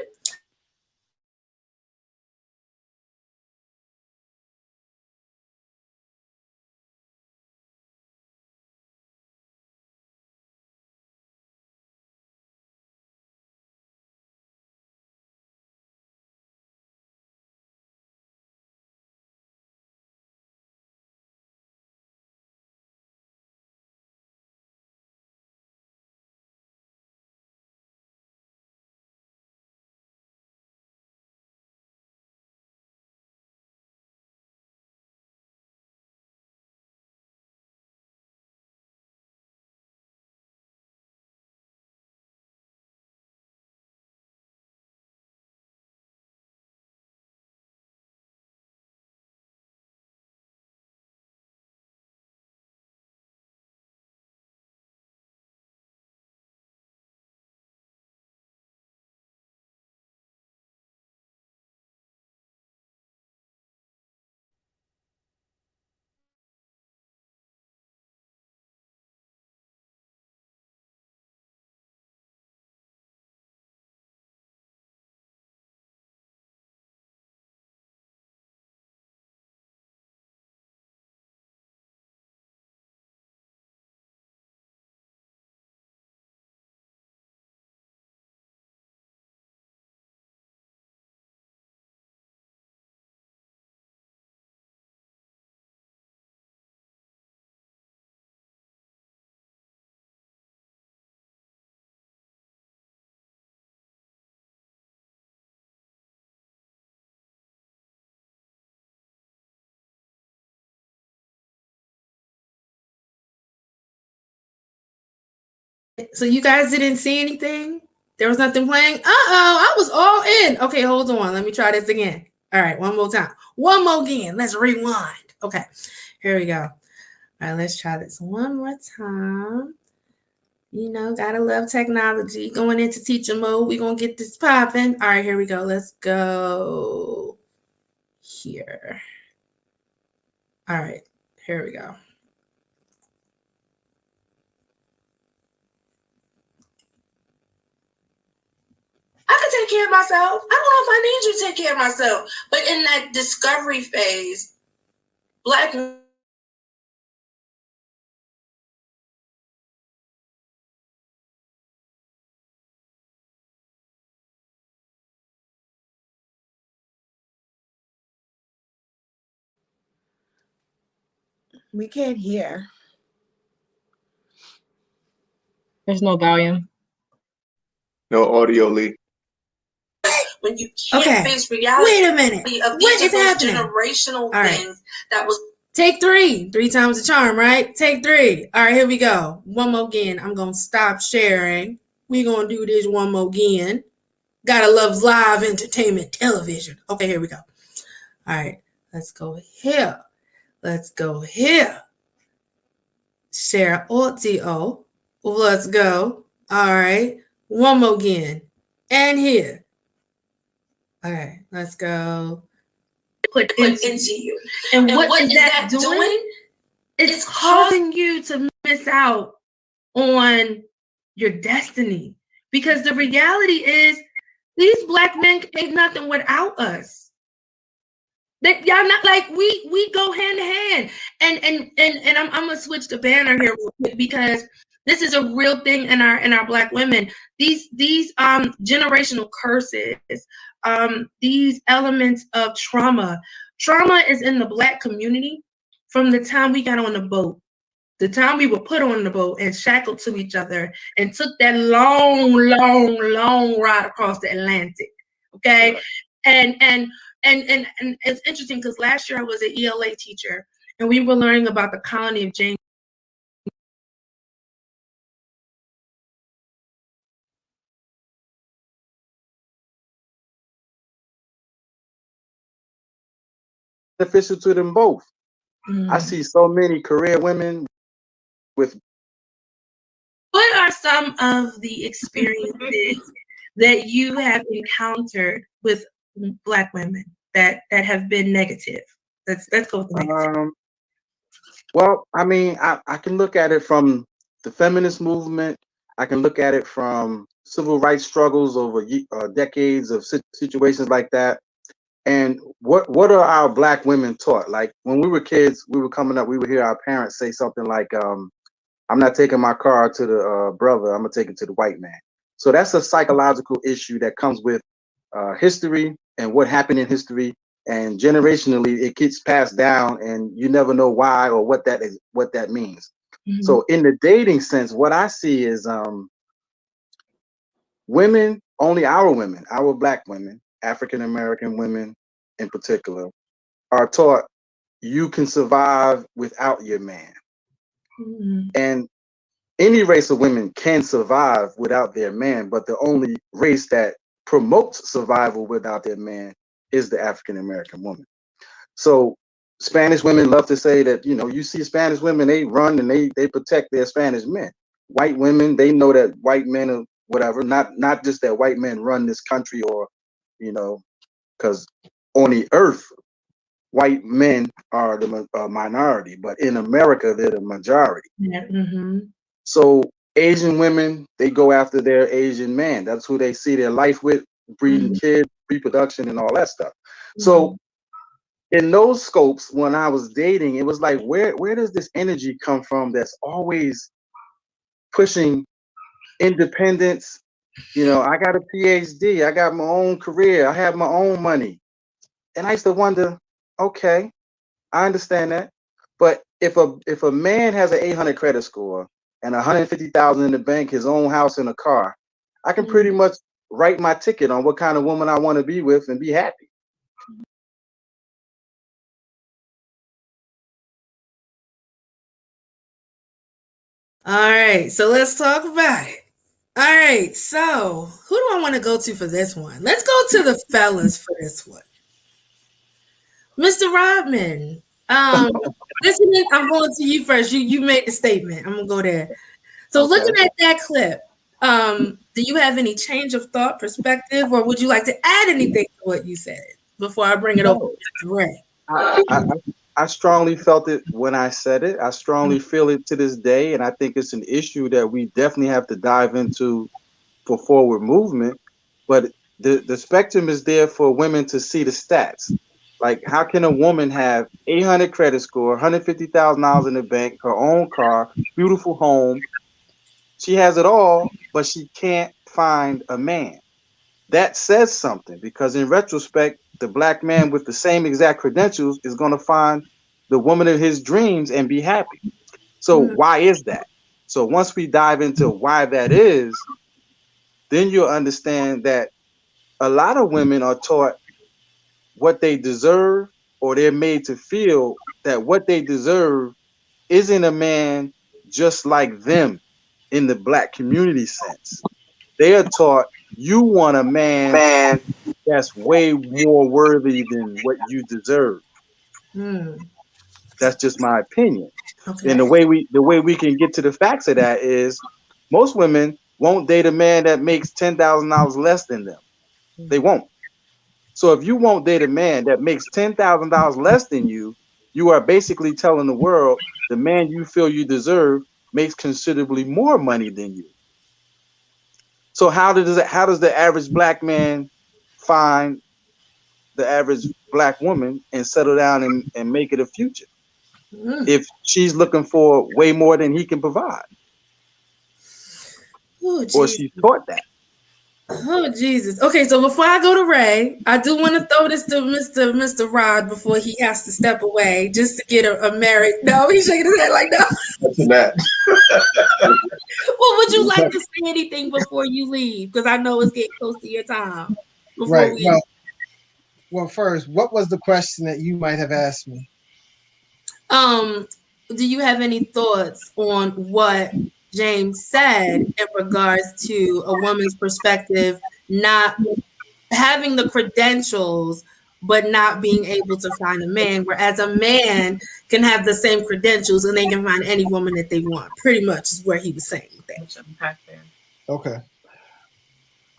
So you guys didn't see anything? There was nothing playing? I was all in. Okay, hold on. Let me try this again. All right, one more time. One more again. Let's rewind. Okay, here we go. All right, let's try this one more time. You know, gotta love technology. Going into teacher mode. We're going to get this popping. All right, here we go. Let's go here. All right, here we go. I can take care of myself. I don't know if I need you to take care of myself. But in that discovery phase, Black men, We can't hear. There's no volume. No audio, Lee. when you can't face reality. Wait a minute. What is happening? Generational things that was. Take three. 3 times the charm, right? Take 3. All right, here we go. One more again. I'm going to stop sharing. We're going to do this one more again. Gotta love live entertainment television. Okay, here we go. All right, let's go here. Let's go here. Share audio. Let's go. All right, one more again. And here. All right, let's go. Put into you. And what is that doing? It's causing you to miss out on your destiny. Because the reality is, these Black men ain't nothing without us. That y'all not like we go hand to hand. And I'm gonna switch the banner here real quick because this is a real thing in our Black women. These generational curses, these elements of trauma. Trauma is in the Black community from the time we got on the boat. The time we were put on the boat and shackled to each other and took that long ride across the Atlantic. Okay. And it's interesting because last year I was an ELA teacher and we were learning about the colony of James. Beneficial to them both. I see so many career women with. What are some of the experiences that you have encountered with Black women that have been negative? Let's go with the negative. Well, I mean, I can look at it from the feminist movement. I can look at it from civil rights struggles over decades of situations like that. And what are our Black women taught? Like when we were kids, we were coming up, we would hear our parents say something like, I'm not taking my car to the brother, I'm gonna take it to the white man. So that's a psychological issue that comes with history and what happened in history, and generationally it gets passed down and you never know why or what that means. Mm-hmm. So in the dating sense, what I see is women, only our women, our Black women, African American women in particular, are taught you can survive without your man. Mm-hmm. And any race of women can survive without their man, but the only race that promotes survival without their man is the African American woman. So Spanish women love to say that, you see Spanish women, they run and they protect their Spanish men. White women, they know that white men are whatever, not just that white men run this country or, because on the earth, white men are the minority, but in America, they're the majority. Yeah. Mm-hmm. So Asian women, they go after their Asian man. That's who they see their life with, breeding kids, reproduction, and all that stuff. Mm-hmm. So in those scopes, when I was dating, it was like, where does this energy come from that's always pushing independence? I got a PhD, I got my own career, I have my own money. And I used to wonder, okay, I understand that. But if a man has an 800 credit score and 150,000 in the bank, his own house and a car, I can pretty much write my ticket on what kind of woman I want to be with and be happy. All right, so let's talk about it. All right, so who do I want to go to for this one? Let's go to the fellas for this one. Mr. Rodman, listening, I'm going to you first. You made the statement. I'm gonna go there. So looking at that clip, do you have any change of thought, perspective, or would you like to add anything to what you said before I bring it over to Ray? I strongly felt it when I said it. I strongly feel it to this day, and I think it's an issue that we definitely have to dive into for forward movement. But the spectrum is there for women to see the stats. Like, how can a woman have 800 credit score, $150,000 in the bank, her own car, beautiful home? She has it all, but she can't find a man. That says something, because in retrospect, the black man with the same exact credentials is going to find the woman of his dreams and be happy. So why is that? So once we dive into why that is, then you'll understand that a lot of women are taught what they deserve, or they're made to feel that what they deserve isn't a man just like them in the black community sense. They are taught you want a man that's way more worthy than what you deserve. That's just my opinion. Okay. And the way we can get to the facts of that is most women won't date a man that makes $10,000 less than them. They won't. So if you won't date a man that makes $10,000 less than you, you are basically telling the world the man you feel you deserve makes considerably more money than you. So how does the average black man find the average black woman and settle down and make it a future if she's looking for way more than he can provide? Or she's taught that. Oh, Jesus. Okay, so before I go to Ray, I do want to throw this to Mr. Rod before he has to step away, just to get a married. No, he's shaking his head like no. Well, would you like to say anything before you leave? Because I know it's getting close to your time. Right. Well, first, what was the question that you might have asked me? Do you have any thoughts on what James said in regards to a woman's perspective, not having the credentials, but not being able to find a man, whereas a man can have the same credentials and they can find any woman that they want? Pretty much is where he was saying that. Okay.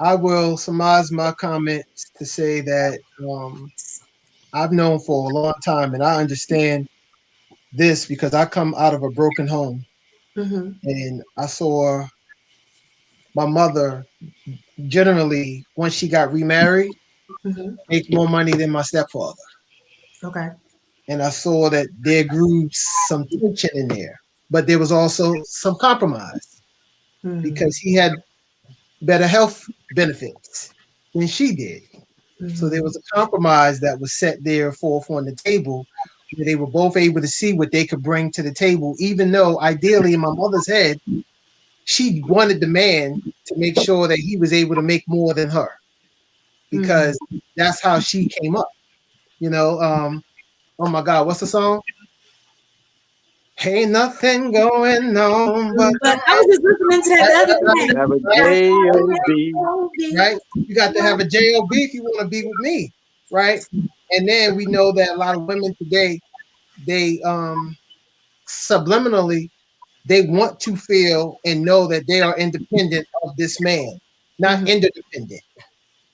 I will surmise my comments to say that I've known for a long time, and I understand this because I come out of a broken home. And I saw my mother generally, once she got remarried, make more money than my stepfather. Okay. And I saw that there grew some tension in there, but there was also some compromise because he had better health benefits than she did. So there was a compromise that was set there forth on the table. They were both able to see what they could bring to the table, even though ideally in my mother's head, she wanted the man to make sure that he was able to make more than her, because that's how she came up. You know, oh my God, what's the song? Ain't nothing going on, but I was just listening to that the other day. Have a J-O-B. Right? You got to have a J-O-B if you want to be with me, right? And then we know that a lot of women today, they subliminally, they want to feel and know that they are independent of this man, not interdependent.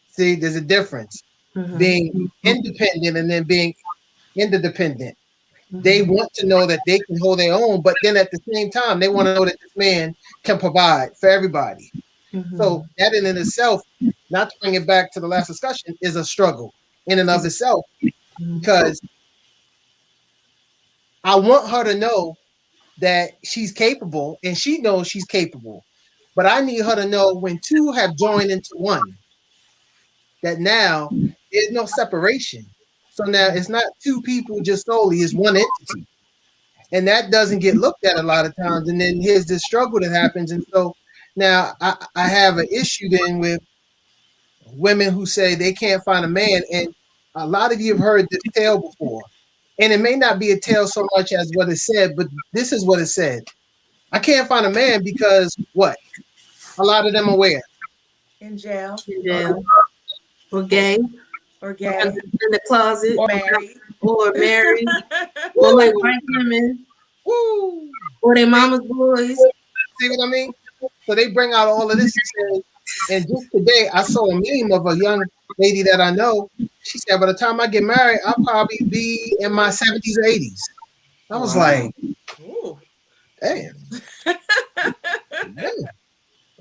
See, there's a difference. Being independent and then being interdependent. They want to know that they can hold their own, but then at the same time, they want to know that this man can provide for everybody. So that in itself, not to bring it back to the last discussion, is a struggle in and of itself, because I want her to know that she's capable, and she knows she's capable, but I need her to know when two have joined into one, that now there's no separation. So now it's not two people just solely, it's one entity. And that doesn't get looked at a lot of times. And then here's this struggle that happens. And so now I have an issue then with women who say they can't find a man. And a lot of you have heard this tale before. And it may not be a tale so much as what it said, but this is what it said. I can't find a man because what? A lot of them are where? In jail. In jail. Or gay. Or gay. In the closet. Or married. Or married. Or like white women. Woo. Or their mama's boys. See what I mean? So they bring out all of this. And just today, I saw a meme of a young lady that I know. She said, by the time I get married, I'll probably be in my 70s or 80s. I was like, ooh. Damn. Damn.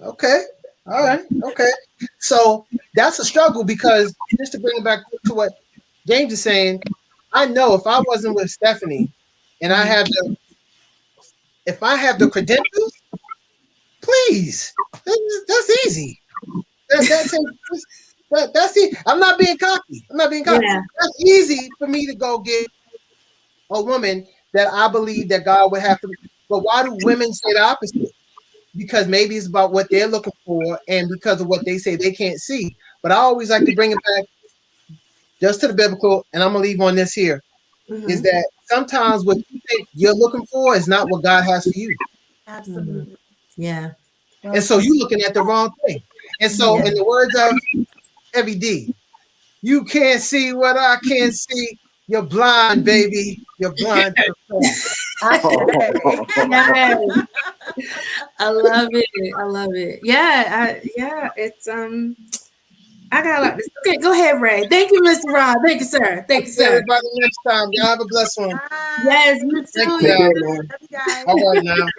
Okay. All right. Okay. So that's a struggle because just to bring it back to what James is saying, I know if I wasn't with Stephanie and if I have the credentials, please, that's easy. That's easy. I'm not being cocky. Yeah. That's easy for me to go get a woman that I believe that God would have to. But why do women say the opposite? Because maybe it's about what they're looking for and because of what they say they can't see. But I always like to bring it back just to the biblical, and I'm gonna leave on this here, is that sometimes what you think you're looking for is not what God has for you. Absolutely. Yeah. And so you're looking at the wrong thing. And so in the words of Heavy D, you can't see what I can't see. You're blind, baby. You're blind to the face. Yes. I love it. I love it. Yeah, it's I got a lot. Okay, go ahead, Ray. Thank you, Mr. Rob. Thank you, sir. Thank you, sir. Everybody next time. Y'all have a blessed one. Yes, you too. All right now.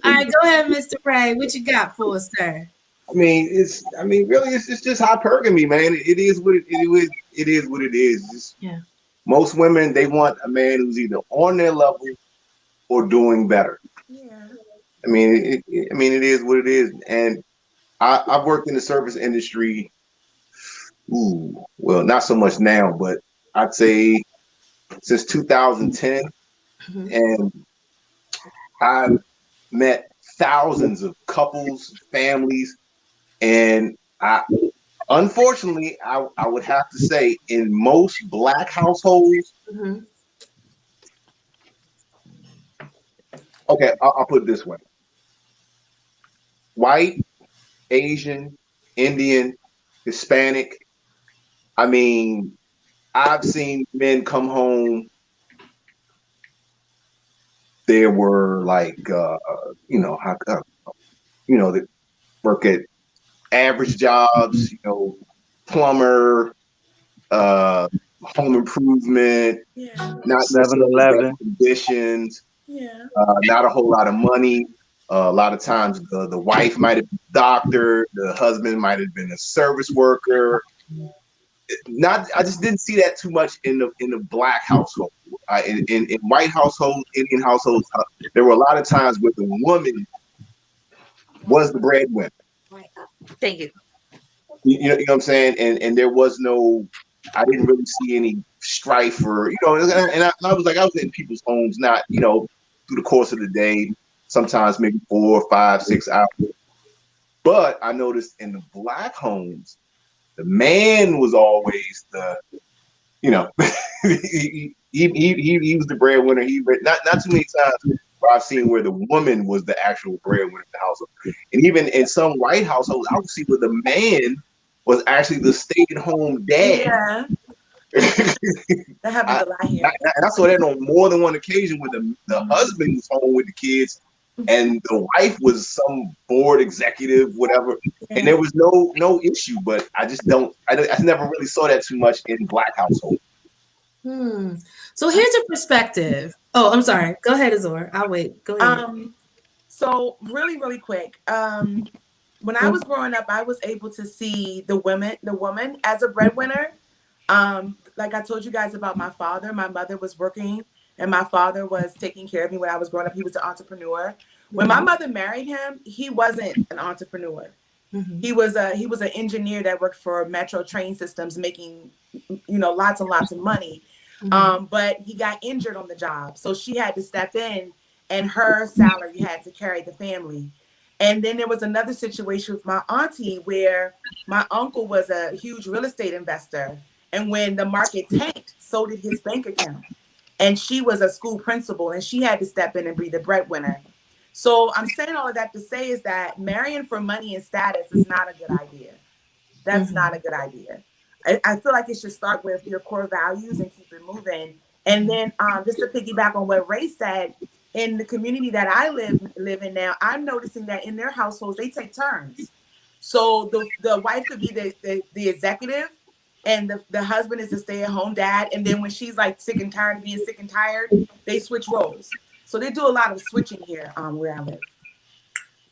All right, go ahead, Mr. Ray. What you got for us, sir? Really, it's just hypergamy, man. It is what it is. Just, most women, they want a man who's either on their level or doing better. Yeah. I mean, it is what it is. And I've worked in the service industry. Well, not so much now, but I'd say since 2010, and I've met thousands of couples, families, and unfortunately, I would have to say, in most Black households, okay, I'll put it this way: white, Asian, Indian, Hispanic. I mean, I've seen men come home. There were like, they work at average jobs, plumber, home improvement, not 7-Eleven conditions, not a whole lot of money. A lot of times the wife might have been a doctor, the husband might have been a service worker. I just didn't see that too much in the Black household. In white households, Indian households, there were a lot of times where the woman was the breadwinner. Thank you. You know what I'm saying? And there was I didn't really see any strife or, and I was in people's homes, not, through the course of the day, sometimes maybe 4, 5, 6 hours. But I noticed in the Black homes, the man was always the, he was the breadwinner. Not too many times where I've seen where the woman was the actual breadwinner in the household. And even in some white households, I would see where the man was actually the stay-at-home dad. That happens a lot here. And I saw that on more than one occasion where the husband was home with the kids and the wife was some board executive, whatever. And there was no issue, but I never really saw that too much in Black households. So here's a perspective. Oh, I'm sorry. Go ahead, Azor. I'll wait. Go ahead. So really quick. When I was growing up, I was able to see the woman as a breadwinner. Like I told you guys about my father, my mother was working and my father was taking care of me when I was growing up. He was an entrepreneur. When my mother married him, he wasn't an entrepreneur. He was an engineer that worked for Metro Train Systems, making lots and lots of money. But he got injured on the job, so she had to step in, and her salary had to carry the family. And then there was another situation with my auntie where my uncle was a huge real estate investor, and when the market tanked, so did his bank account. And she was a school principal, and she had to step in and be the breadwinner. So I'm saying all of that to say is that marrying for money and status is not a good idea. That's not a good idea. I feel like it should start with your core values and keep it moving. And then just to piggyback on what Ray said, in the community that I live in now, I'm noticing that in their households, they take turns. So the wife could be the executive, and the husband is the stay-at-home dad. And then when she's like sick and tired of being sick and tired, they switch roles. So they do a lot of switching here where I live.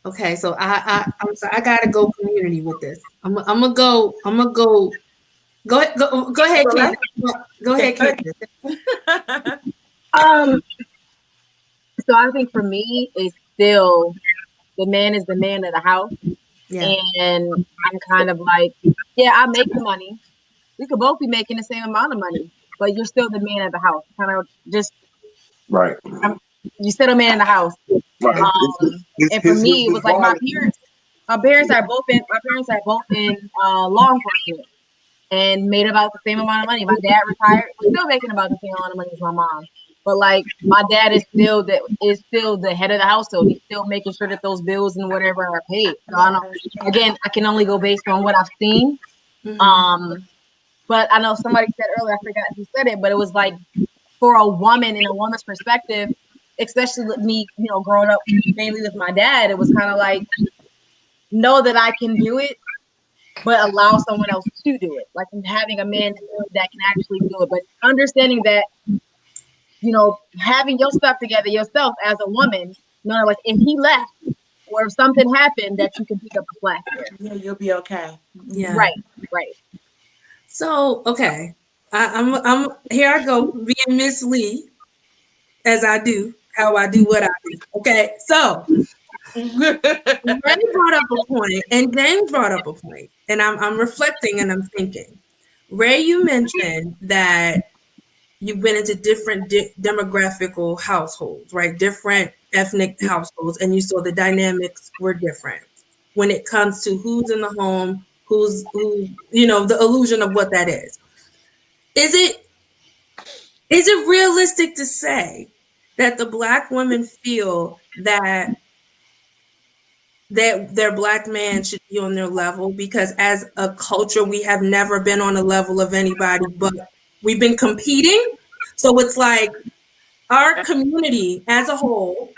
Okay, so I'm sorry, I gotta go community with this. I'm gonna go. Go ahead, Candace. Go ahead, Candace. So I think for me, it's still the man is the man of the house. Yeah. And I'm kind of like, yeah, I make the money. We could both be making the same amount of money, but you're still the man of the house. Kind of just Right. You still the man in the house. Right. And for me, it was like my parents are both in law enforcement and made about the same amount of money. My dad retired, was still making about the same amount of money as my mom. But like my dad is still the head of the household. He's still making sure that those bills and whatever are paid. So I can only go based on what I've seen. Mm-hmm. But I know somebody said earlier, I forgot who said it, but it was like for a woman in a woman's perspective, especially with me, growing up mainly with my dad, it was kind of like, know that I can do it, but allow someone else to do it. Like having a man that can actually do it, but understanding that, having your stuff together yourself as a woman, like if he left or if something happened, that you can pick up the slack. Yeah, you'll be okay. Yeah. Right. So, okay. I'm here I go being Miss Lee as I do, how I do what I do. Okay. So Ray brought up a point and James brought up a point, and I'm reflecting and I'm thinking. Ray, you mentioned that you've been into different demographical households, right? Different ethnic households, and you saw the dynamics were different when it comes to who's in the home, who, the illusion of what that is. Is it realistic to say that the Black women feel that their Black man should be on their level? Because as a culture, we have never been on a level of anybody, but we've been competing. So it's like our community as a whole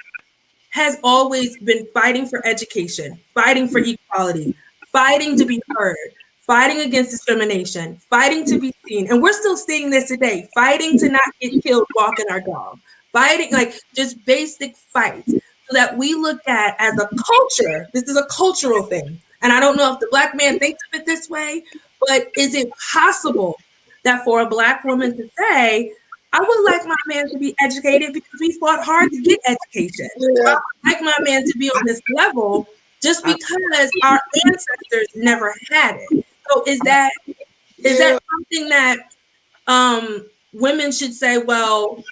has always been fighting for education, fighting for equality, fighting to be heard, fighting against discrimination, fighting to be seen. And we're still seeing this today, fighting to not get killed walking our dog, fighting, like just basic fights, so that we look at as a culture, this is a cultural thing. And I don't know if the Black man thinks of it this way, but is it possible that for a Black woman to say, I would like my man to be educated because we fought hard to get education. I would like my man to be on this level just because our ancestors never had it. So is that something that women should say, well,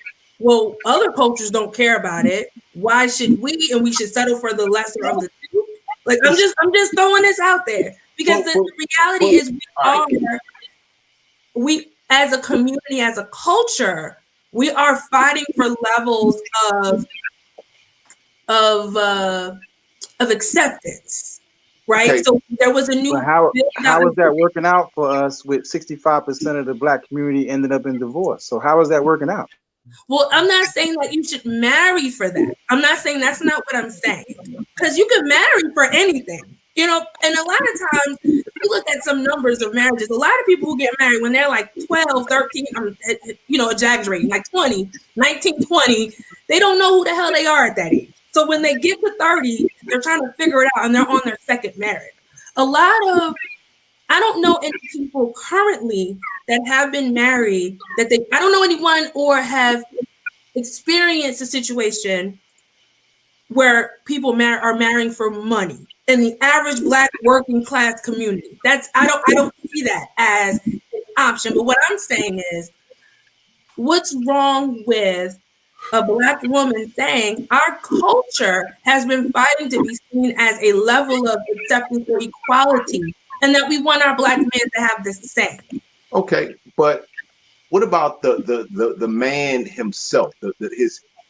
other cultures don't care about it. Why should we? And we should settle for the lesser of the two. Like I'm just throwing this out there because the reality is we as a community, as a culture, we are fighting for levels of acceptance, right? Okay. So there was a new. But how is that working out for us? With 65% of the Black community ended up in divorce. So how is that working out? Well, I'm not saying that you should marry for that. I'm not saying that's not what I'm saying, because you can marry for anything. And a lot of times you look at some numbers of marriages, a lot of people who get married when they're like 12, 13, exaggerating, like 20, 19, 20, they don't know who the hell they are at that age. So when they get to 30, they're trying to figure it out and they're on their second marriage. I don't know any people currently that have been married I don't know anyone or have experienced a situation where people are marrying for money in the average Black working class community. I don't see that as an option. But what I'm saying is, what's wrong with a Black woman saying our culture has been fighting to be seen as a level of acceptance or equality, and that we want our Black men to have the same? Okay, but what about the man himself,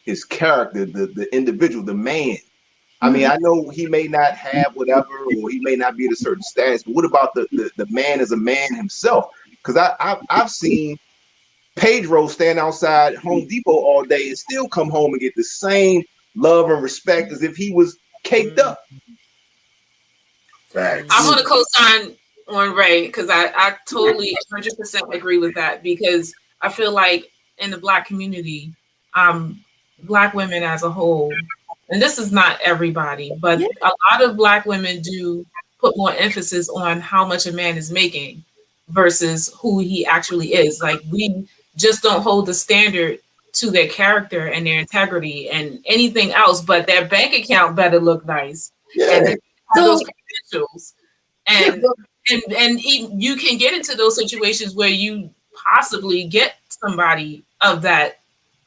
his character, the individual, the man? I mean, I know he may not have whatever, or he may not be at a certain status, but what about the man as a man himself? Because I've seen Pedro stand outside Home Depot all day and still come home and get the same love and respect as if he was caked up. I want to co-sign on Ray, because I totally 100% agree with that, because I feel like in the Black community, Black women as a whole, and this is not everybody, but a lot of Black women do put more emphasis on how much a man is making versus who he actually is. Like, we just don't hold the standard to their character and their integrity and anything else, but their bank account better look nice. And those credentials. And you can get into those situations where you possibly get somebody of that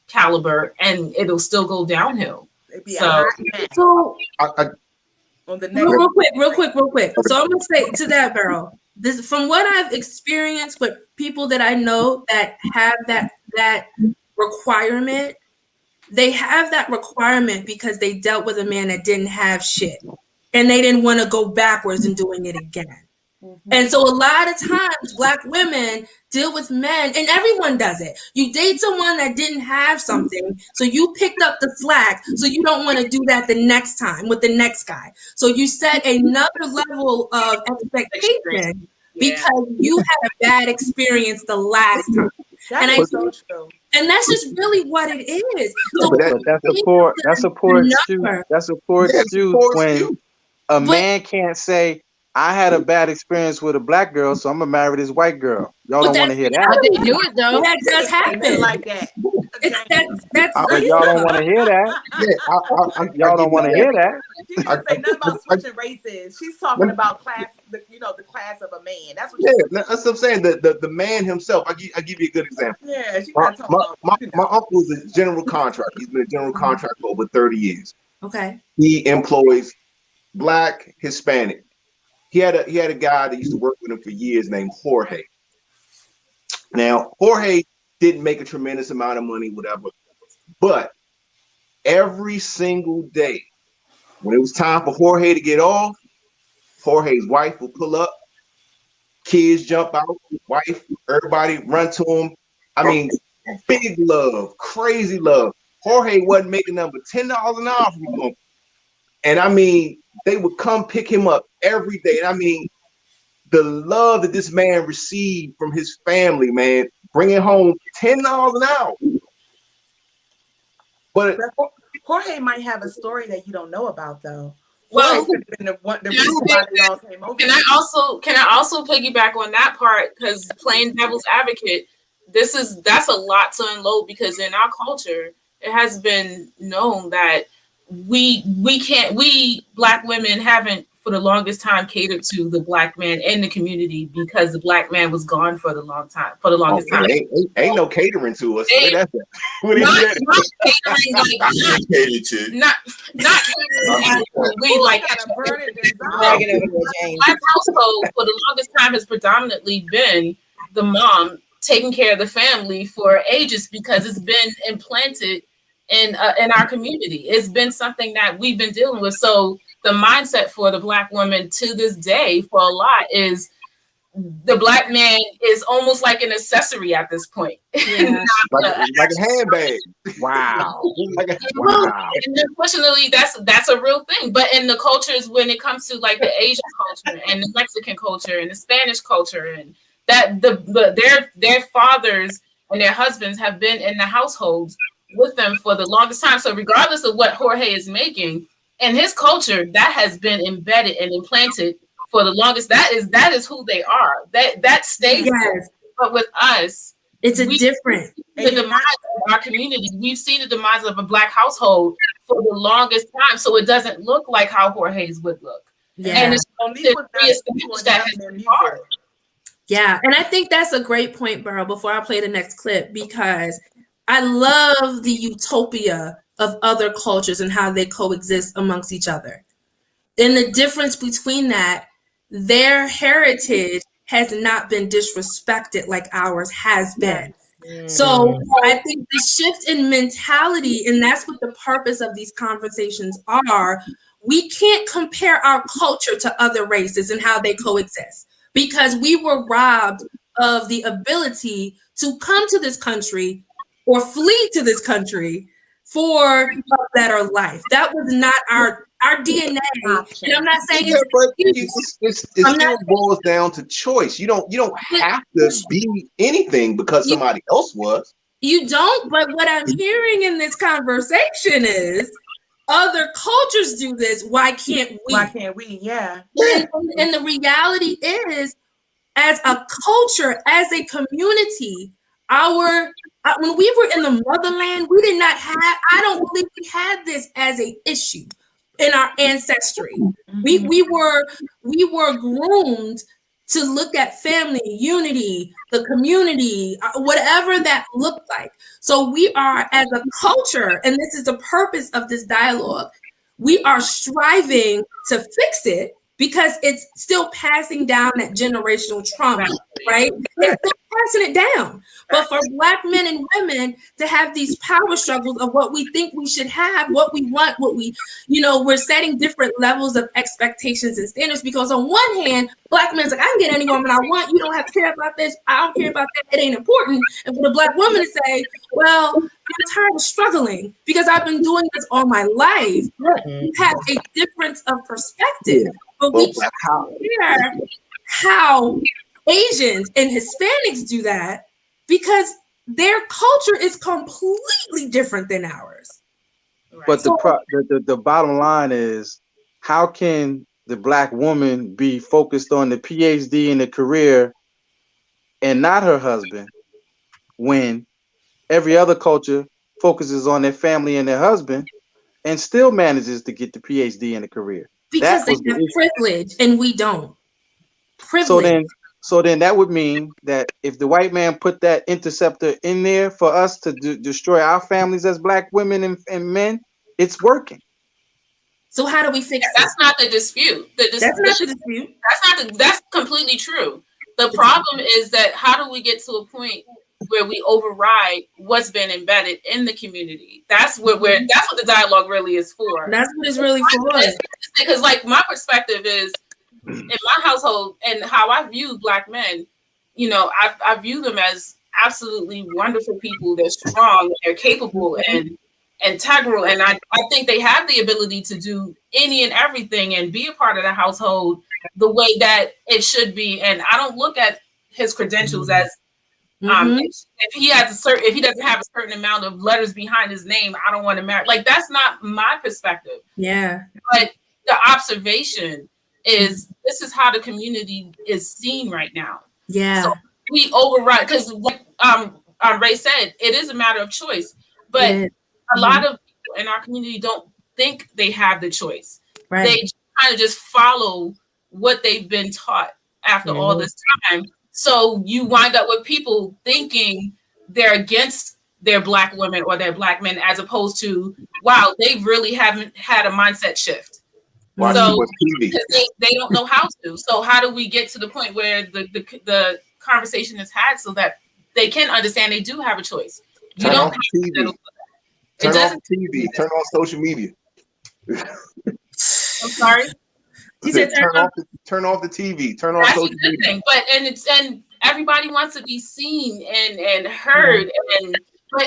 caliber and it'll still go downhill. So on the next real quick. So I'm gonna say to that, Beryl, this, from what I've experienced with people that I know that have that requirement, they have that requirement because they dealt with a man that didn't have shit and they didn't want to go backwards in doing it again. And so a lot of times Black women deal with men, and everyone does it. You date someone that didn't have something, so you picked up the slack, so you don't want to do that the next time with the next guy. So you set another level of expectation because you had a bad experience the last time. That's so true. And that's just really what it is. So but that's a poor excuse when a man can't say, I had a bad experience with a Black girl, so I'm gonna marry this white girl. Y'all don't want to hear that. They do it though. That does happen like that. That's y'all don't want to hear that. Y'all don't want to hear that. She didn't say nothing about switching races. She's talking about class, the class of a man. That's what. That's what I'm saying. The man himself. I give you a good example. Yeah, my uncle is a general contractor. He's been a general contractor for over 30 years. Okay. He employs Black, Hispanic. He had a guy that used to work with him for years named Jorge. Now, Jorge didn't make a tremendous amount of money, whatever, but every single day when it was time for Jorge to get off, Jorge's wife would pull up, kids jump out, wife, everybody run to him. I mean, big love, crazy love. Jorge wasn't making number $10 an hour from him. And I mean, they would come pick him up every day. And I mean, the love that this man received from his family, man, bringing home $10 an hour. But Jorge might have a story that you don't know about, though. Well, can I also piggyback on that part, because playing devil's advocate, that's a lot to unload, because in our culture, it has been known that we Black women haven't for the longest time catered to the Black man in the community because the Black man was gone for the longest time. Ain't no catering to us. Not catering to. Not we like my household for the longest time has predominantly been the mom taking care of the family for ages because it's been implanted in our community. It's been something that we've been dealing with. So the mindset for the Black woman to this day for a lot is the Black man is almost like an accessory at this point. Yeah. like a handbag. Wow. And unfortunately, that's a real thing. But in the cultures, when it comes to like the Asian culture and the Mexican culture and the Spanish culture, and that their fathers and their husbands have been in the households with them for the longest time. So regardless of what Jorge is making, in his culture, that has been embedded and implanted for the longest. That is who they are. That stays. Yes. But with us, it's different. The demise of our community. We've seen the demise of a Black household for the longest time, so it doesn't look like how Jorge's would look. Yeah. And it's hard. Yeah, and I think that's a great point, Beryl, before I play the next clip, because I love the utopia of other cultures and how they coexist amongst each other. And the difference between that, their heritage has not been disrespected like ours has been. So I think the shift in mentality, and that's what the purpose of these conversations are, we can't compare our culture to other races and how they coexist, because we were robbed of the ability to come to this country or flee to this country for a better life. That was not our DNA. And I'm not saying it still boils down to choice. You don't have to be anything because somebody else was. You don't, but what I'm hearing in this conversation is other cultures do this, why can't we? Why can't we? Yeah. And the reality is, as a culture, as a community, when we were in the motherland, we did not have, I don't believe we had this as an issue in our ancestry. We were groomed to look at family, unity, the community, whatever that looked like. So we are, as a culture, and this is the purpose of this dialogue, we are striving to fix it because it's still passing down that generational trauma, right? It's still passing it down. But for Black men and women to have these power struggles of what we think we should have, what we want, what we, we're setting different levels of expectations and standards, because on one hand, Black men's like, I can get any woman I want. You don't have to care about this. I don't care about that. It ain't important. And for the Black woman to say, well, I'm tired of struggling because I've been doing this all my life. We have a difference of perspective. But we can't compare how Asians and Hispanics do that because their culture is completely different than ours. But the bottom line is, how can the Black woman be focused on the PhD and the career and not her husband when every other culture focuses on their family and their husband and still manages to get the PhD and the career? Because they have privilege and we don't. Privilege. So then that would mean that if the white man put that interceptor in there for us to destroy our families as Black women and men, it's working. So how do we fix that? That's not the dispute. That's not the dispute. That's completely true. The problem is that how do we get to a point where we override what's been embedded in the community? That's what the dialogue really is for. That's what it's really for. Because like my perspective is, in my household and how I view Black men, I view them as absolutely wonderful people. They're strong, they're capable and integral. And I think they have the ability to do any and everything and be a part of the household the way that it should be. And I don't look at his credentials as if he doesn't have a certain amount of letters behind his name, I don't want to marry. Like, that's not my perspective. Yeah. But the observation is this is how the community is seen right now. Yeah. So we override, because like Ray said, it is a matter of choice. But a lot of people in our community don't think they have the choice. Right. They kind of just follow what they've been taught after all this time. So you wind up with people thinking they're against their Black women or their Black men, as opposed to, wow, they really haven't had a mindset shift. So they don't know how to. So how do we get to the point where the conversation is had so that they can understand they do have a choice? You Turn don't off have TV. to. Turn off TV. Turn off social media. I'm sorry. He said turn off the TV. Turn off social media. Thing. But and everybody wants to be seen and heard and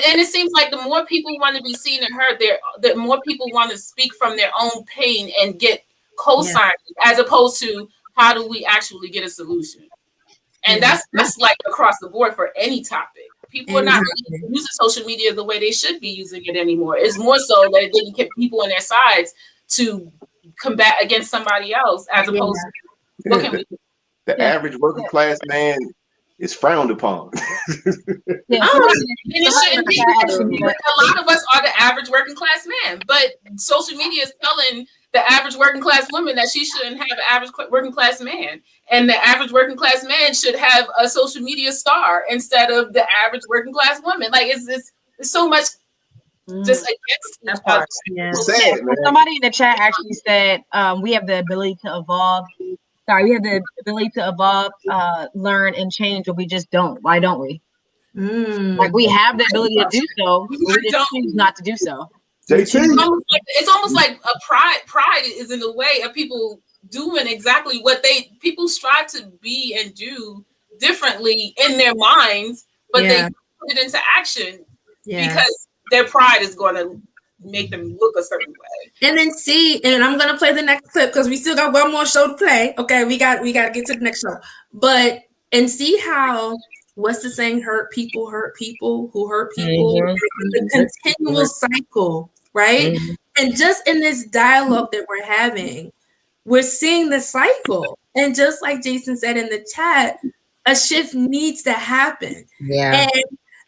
it seems like the more people want to be seen and heard, the more people want to speak from their own pain and get co-signed, as opposed to how do we actually get a solution? And that's like across the board for any topic. People are not really using social media the way they should be using it anymore. It's more so that they can get people on their sides to combat against somebody else, as opposed to what can we do? The average working class man is frowned upon. And it shouldn't be. A lot of us are the average working class man, but social media is telling the average working class woman that she shouldn't have an average working class man, and the average working class man should have a social media star instead of the average working class woman. Like it's so much just against that part. Yeah. Somebody in the chat actually said we have the ability to evolve. We have the ability to evolve, learn, and change, but we just don't. Why don't we? Like, we have the ability to do so, but we just choose not to do so. It's almost like a pride is in the way of people doing exactly what people strive to be and do differently in their minds, but they put it into action because their pride is going to make them look a certain way. And then and I'm gonna play the next clip because we still got one more show to play. Okay, we got to get to the next show. But and see how what's the saying? Hurt people who hurt people. The continual cycle, right? And just in this dialogue that we're having, we're seeing the cycle. And just like Jason said in the chat, a shift needs to happen. Yeah.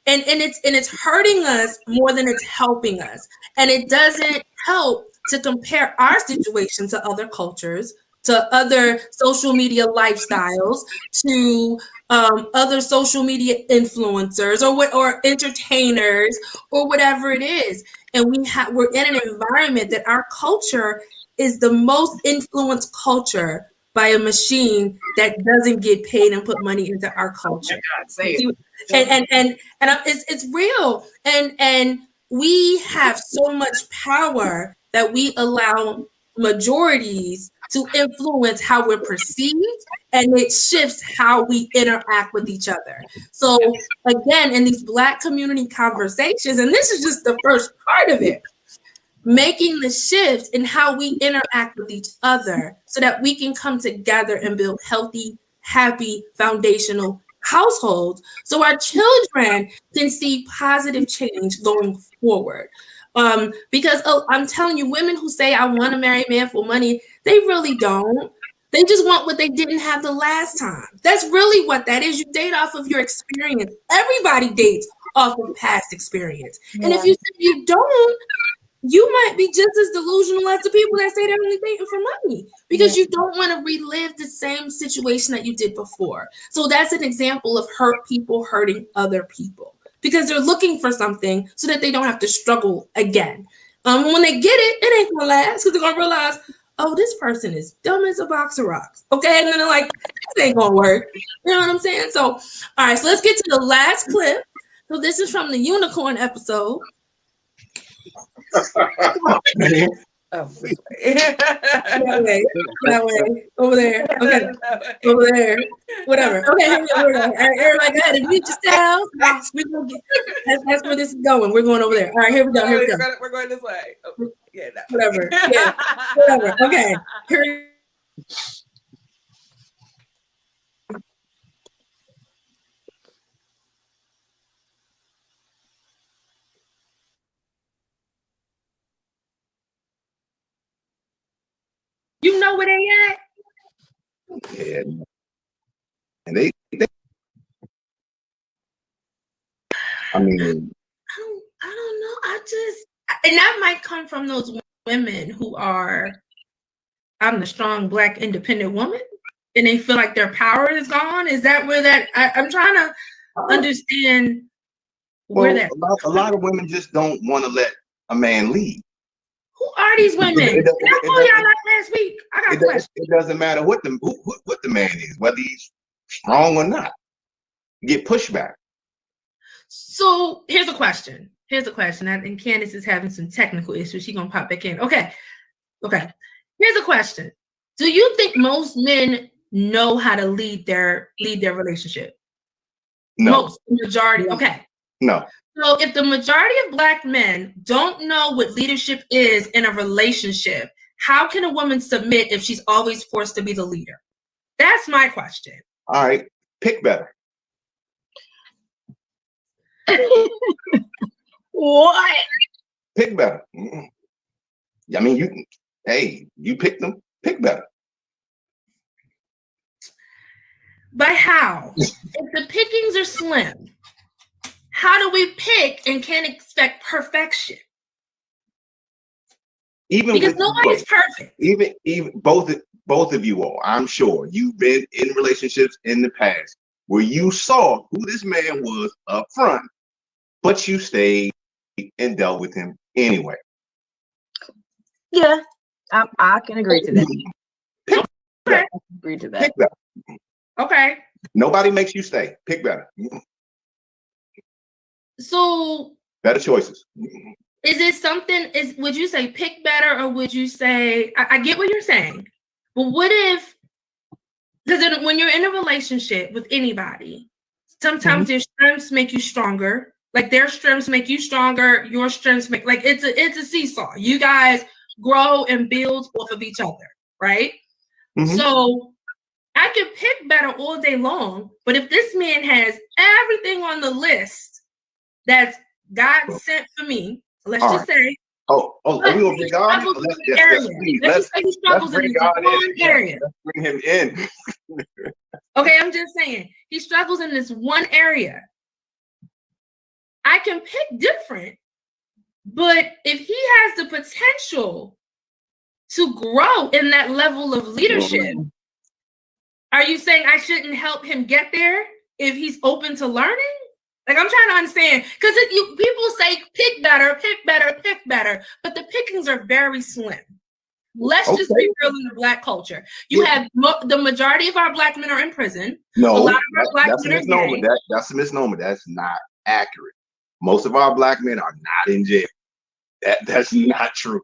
And it's hurting us more than it's helping us. And it doesn't help to compare our situation to other cultures, to other social media lifestyles, to other social media influencers or entertainers or whatever it is. And we're in an environment that our culture is the most influenced culture by a machine that doesn't get paid and put money into our culture. Oh God, say it. And it's real. And we have so much power that we allow majorities to influence how we're perceived, and it shifts how we interact with each other. So again, in these Black community conversations, and this is just the first part of it, making the shift in how we interact with each other so that we can come together and build healthy, happy, foundational households so our children can see positive change going forward. Because I'm telling you, women who say, I want to marry a man for money, they really don't. They just want what they didn't have the last time. That's really what that is. You date off of your experience. Everybody dates off of past experience. Yeah. And if you say you don't, you might be just as delusional as the people that say they're only dating for money, because you don't want to relive the same situation that you did before. So that's an example of hurt people hurting other people, because they're looking for something so that they don't have to struggle again. When they get it, it ain't gonna last, because they're gonna realize, oh, this person is dumb as a box of rocks. Okay, and then they're like, this ain't gonna work. You know what I'm saying? So, all right, so let's get to the last clip. So this is from the unicorn episode. Oh. That way, over there, okay, over there, whatever. Okay, here we go. Everybody, go ahead and mute yourself. We're gonna get, that's where this is going. We're going over there. All right, here we go. Here we go. We're going this way. Oh, yeah, whatever. Yeah, whatever. Okay, here. You know where they at? Yeah. And they I mean, I don't know. And that might come from those women who are, I'm the strong Black independent woman, and they feel like their power is gone. Is that where that, I'm trying to understand where that. A lot of women just don't want to let a man lead. Who are these women? Did I call y'all like last week? I got questions. It doesn't matter what the man is, whether he's strong or not. You get pushback. So here's a question. I think Candace is having some technical issues. She's gonna pop back in. Okay. Here's a question. Do you think most men know how to lead their relationship? No. Majority. Okay. No. So if the majority of Black men don't know what leadership is in a relationship, how can a woman submit if she's always forced to be the leader? That's my question. All right, pick better. What? Pick better. I mean, you pick them, pick better. By how? If the pickings are slim, how do we pick and can't expect perfection? Because nobody's perfect. Even both of you all, I'm sure you've been in relationships in the past where you saw who this man was up front, but you stayed and dealt with him anyway. Yeah, I can agree to that. Okay. Agree to that. Pick better. Okay. Nobody makes you stay. Pick better. So better choices. Is it something, would you say pick better, or would you say, I get what you're saying, but what if, because when you're in a relationship with anybody, sometimes their strengths make you stronger, like their strengths make you stronger, your strengths make, like it's a seesaw. You guys grow and build off of each other, right? So I can pick better all day long, but if this man has everything on the list that's God sent for me, let's just say Oh, are we gonna bring God in? He struggles in this one area. Let's bring him in. Okay, I'm just saying he struggles in this one area. I can pick different, but if he has the potential to grow in that level of leadership, are you saying I shouldn't help him get there if he's open to learning? Like, I'm trying to understand, because people say pick better, but the pickings are very slim. Let's just be real in the Black culture. You have the majority of our Black men are in prison. No, a lot of our Black that's a men misnomer. That's a misnomer. That's not accurate. Most of our Black men are not in jail. That's not true.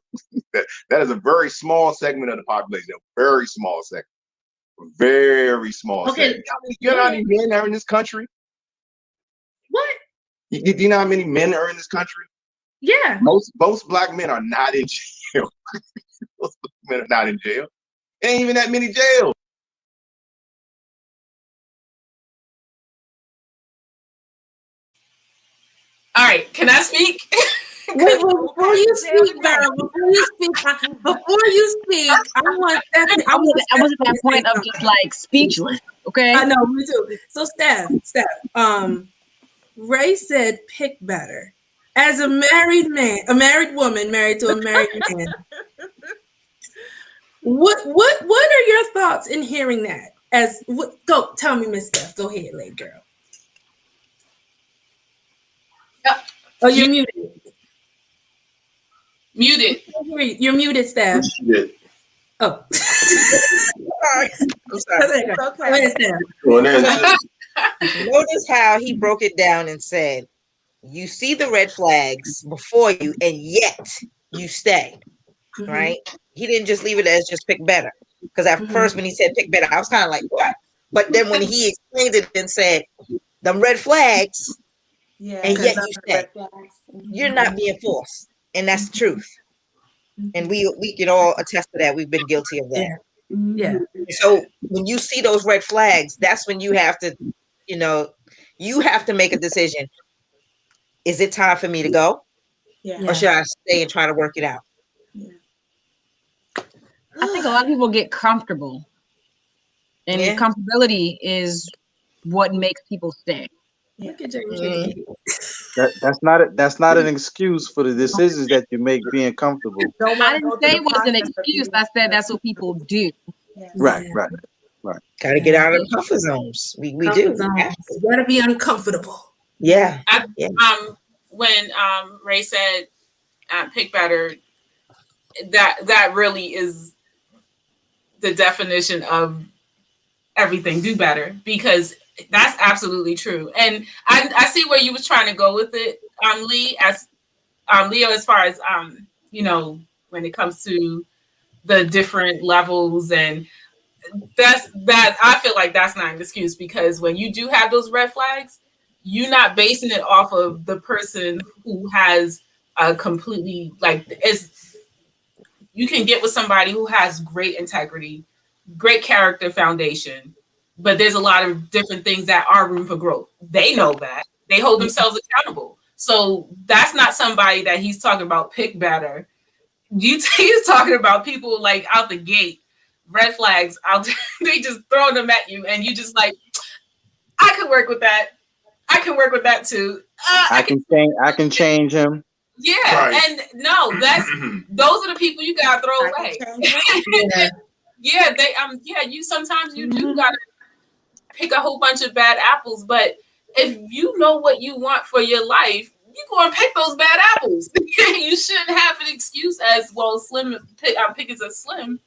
that is a very small segment of the population. A very small segment. Very small segment. You know how many men are in this country? What? Do you know how many men are in this country? Yeah. Most Black men are not in jail. Most men are not in jail. Ain't even that many jails. All right, can I speak? Wait, before you speak, Vera, before you speak, I was at that point of just like speechless. Okay. I know, me too. So Steph, Ray said pick better. As a married woman married to a married man, what are your thoughts in hearing that? Go tell me, Miss Steph. Go ahead, lady girl. Oh, you're muted. Muted. You're muted, Steph. Oh. Sorry. I'm sorry. Okay. Notice how he broke it down and said, you see the red flags before you, and yet you stay. Mm-hmm. Right? He didn't just leave it as just pick better. Because at first when he said pick better, I was kind of like, what? But then when he explained it and said, them red flags, and yet you stay. You're not being forced. And that's the truth. And we can all attest to that. We've been guilty of that. Yeah. So when you see those red flags, that's when you have to, you have to make a decision. Is it time for me to go? Yeah. Or should I stay and try to work it out? Yeah. I think a lot of people get comfortable. And comfortability is what makes people stay. Yeah. Look at James. That's not an excuse for the decisions that you make being comfortable. I didn't say it was an excuse. I said that's what people do. Yeah. Right. Got to get out of the comfort zones. We do. You got to be uncomfortable. Yeah. When Ray said pick better, that really is the definition of everything. Do better, because that's absolutely true. And I see where you was trying to go with it, Leo, as far as when it comes to the different levels, and that I feel like that's not an excuse, because when you do have those red flags, you're not basing it off of the person who has a completely you can get with somebody who has great integrity, great character foundation, but there's a lot of different things that are room for growth. They know that. They hold themselves accountable. So that's not somebody that he's talking about pick better. He's talking about people like out the gate, red flags out there, they just throw them at you, and you just like, I could work with that. I can work with that too. I can change him. Yeah, right. And no, those are the people you gotta throw away. You sometimes you do gotta pick a whole bunch of bad apples, but if you know what you want for your life, you go and pick those bad apples. You shouldn't have an excuse as well. Pickings are slim.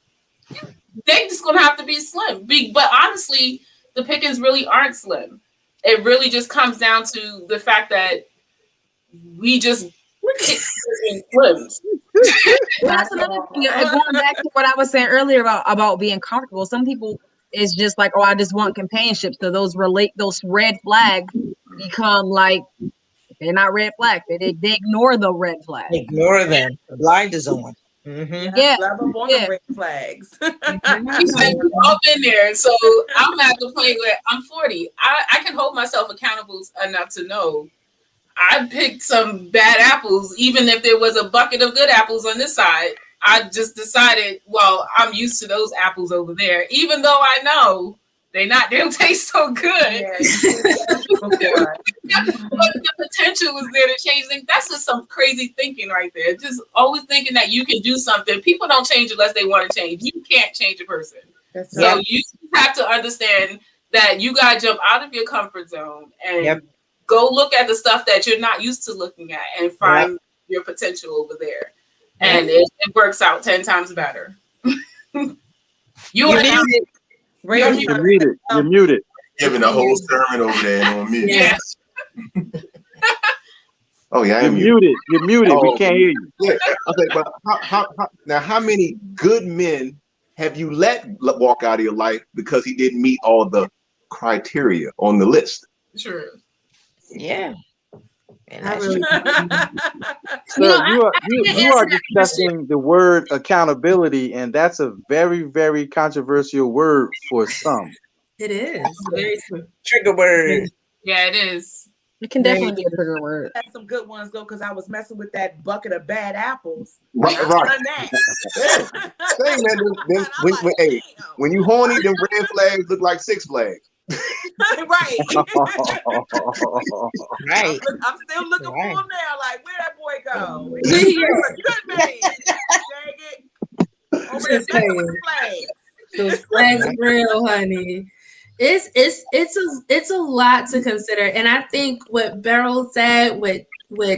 They just gonna have to be slim. But honestly, the pickings really aren't slim. It really just comes down to the fact that we just pick slims. That's another thing. Going back to what I was saying earlier about being comfortable. Some people is just like, oh, I just want companionship. So those red flags become like, they're not red flags. They ignore the red flags. Ignore them. The blind is on. Mm-hmm. Yeah. Red flags. We've all been there. So I'm at the point where I'm 40. I can hold myself accountable enough to know I picked some bad apples, even if there was a bucket of good apples on this side. I just decided, well, I'm used to those apples over there, even though I know they don't taste so good. Yeah, but the potential was there to change things. That's just some crazy thinking right there. Just always thinking that you can do something. People don't change unless they want to change. You can't change a person. So you have to understand that you got to jump out of your comfort zone and go look at the stuff that you're not used to looking at and find your potential over there. And it works out 10 times better. You're muted. Giving a whole sermon over there on me. Yes. Oh yeah, You're muted. You're muted. We can't hear you. Yeah. Okay, but how many good men have you let walk out of your life because he didn't meet all the criteria on the list? True. Yeah. I really So you are discussing the word accountability, and that's a very, very controversial word for some. It is very true. Trigger word. Yeah, it is. It can definitely be a trigger word. Had some good ones though, because I was messing with that bucket of bad apples. Right. Saying that, when you horny, them red flags look like Six Flags. Right. Right. I'm still looking for him now. Like, where that boy go? He's a good man. Dang it. Over there messing with the flags. Those flags are real, honey. It's a lot to consider, and I think what Beryl said, what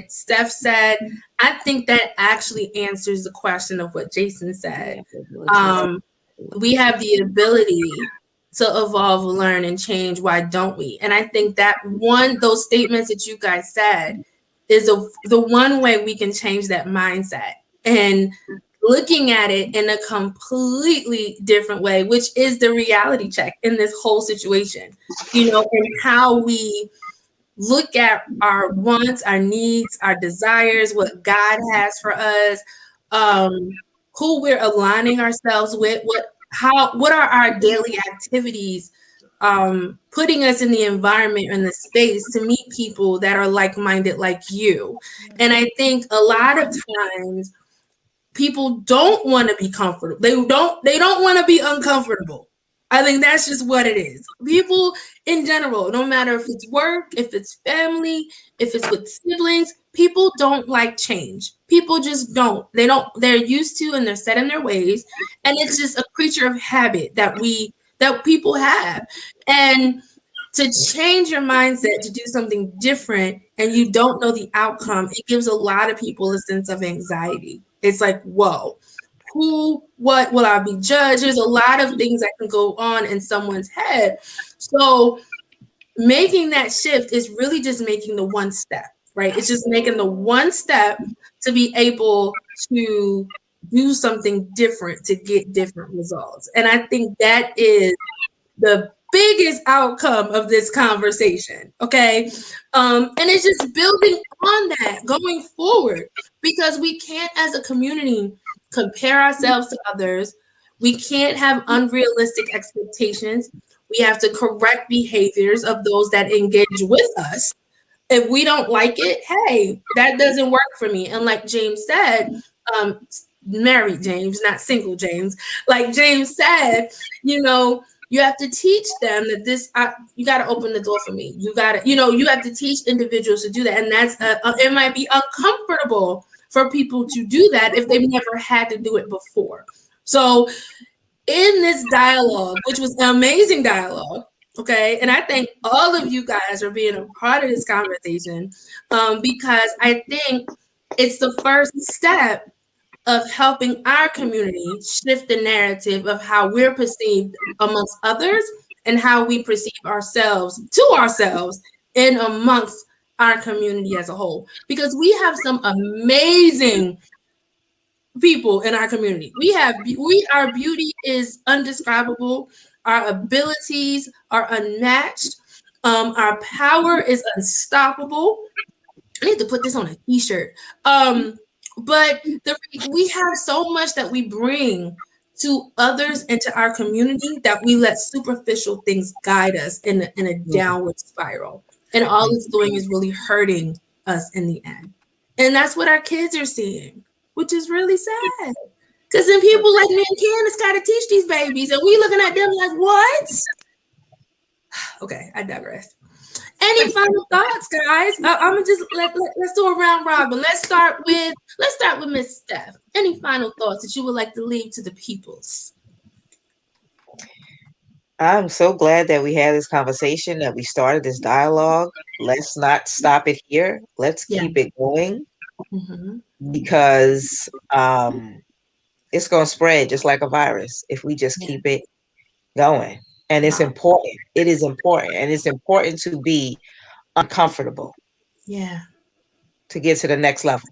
Steph said, I think that actually answers the question of what Jason said. We have the ability to evolve, learn, and change. Why don't we? And I think that those statements that you guys said is the one way we can change that mindset and looking at it in a completely different way, which is the reality check in this whole situation, and how we look at our wants, our needs, our desires, what God has for us, who we're aligning ourselves with, what are our daily activities, putting us in the environment, in the space to meet people that are like-minded like you. And I think a lot of times people don't want to be comfortable. They don't want to be uncomfortable. I think that's just what it is. People in general, no matter if it's work, if it's family, if it's with siblings, people don't like change. People just don't. They're used to and they're set in their ways. And it's just a creature of habit that people have. And to change your mindset to do something different and you don't know the outcome, it gives a lot of people a sense of anxiety. It's like, whoa. What will I be judged? There's a lot of things that can go on in someone's head. So making that shift is really just making the one step, right? It's just making the one step to be able to do something different to get different results. And I think that is the biggest outcome of this conversation, okay? And it's just building on that going forward, because we can't, as a community, compare ourselves to others. We can't have unrealistic expectations. We have to correct behaviors of those that engage with us. If we don't like it, hey, that doesn't work for me. And like James said, married James, not single James. Like James said, you have to teach them that you got to open the door for me. You got to, you have to teach individuals to do that. And that's, it might be uncomfortable for people to do that if they've never had to do it before. So in this dialogue, which was an amazing dialogue, okay, and I thank all of you guys for being a part of this conversation, because I think it's the first step of helping our community shift the narrative of how we're perceived amongst others and how we perceive ourselves and amongst our community as a whole, because we have some amazing people in our community. Our beauty is undescribable. Our abilities are unmatched. Our power is unstoppable. I need to put this on a t-shirt. But we have so much that we bring to others and to our community that we let superficial things guide us in a downward spiral. And all it's doing is really hurting us in the end. And that's what our kids are seeing, which is really sad. Because then people like me and Candace got to teach these babies, and we looking at them like, what? Okay, I digress. Any final thoughts, guys? I'm gonna just let's do a round robin. Let's start with Miss Steph. Any final thoughts that you would like to leave to the peoples? I'm so glad that we had this conversation, that we started this dialogue. Let's not stop it here. Let's keep it going, because it's going to spread just like a virus if we just keep it going. And it's important. It is important. And it's important to be uncomfortable. Yeah. To get to the next level.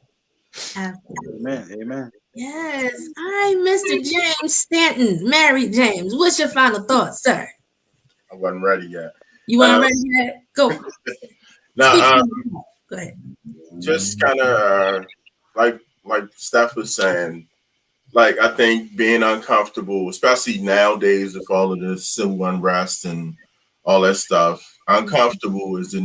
Amen. Amen. Yes. All right, Mr. James Stanton, married James. What's your final thoughts, sir? I wasn't ready yet. You weren't ready yet? Go. No, go ahead. Just kind of like Steph was saying, like, I think being uncomfortable, especially nowadays with all of this civil unrest and all that stuff, being uncomfortable is the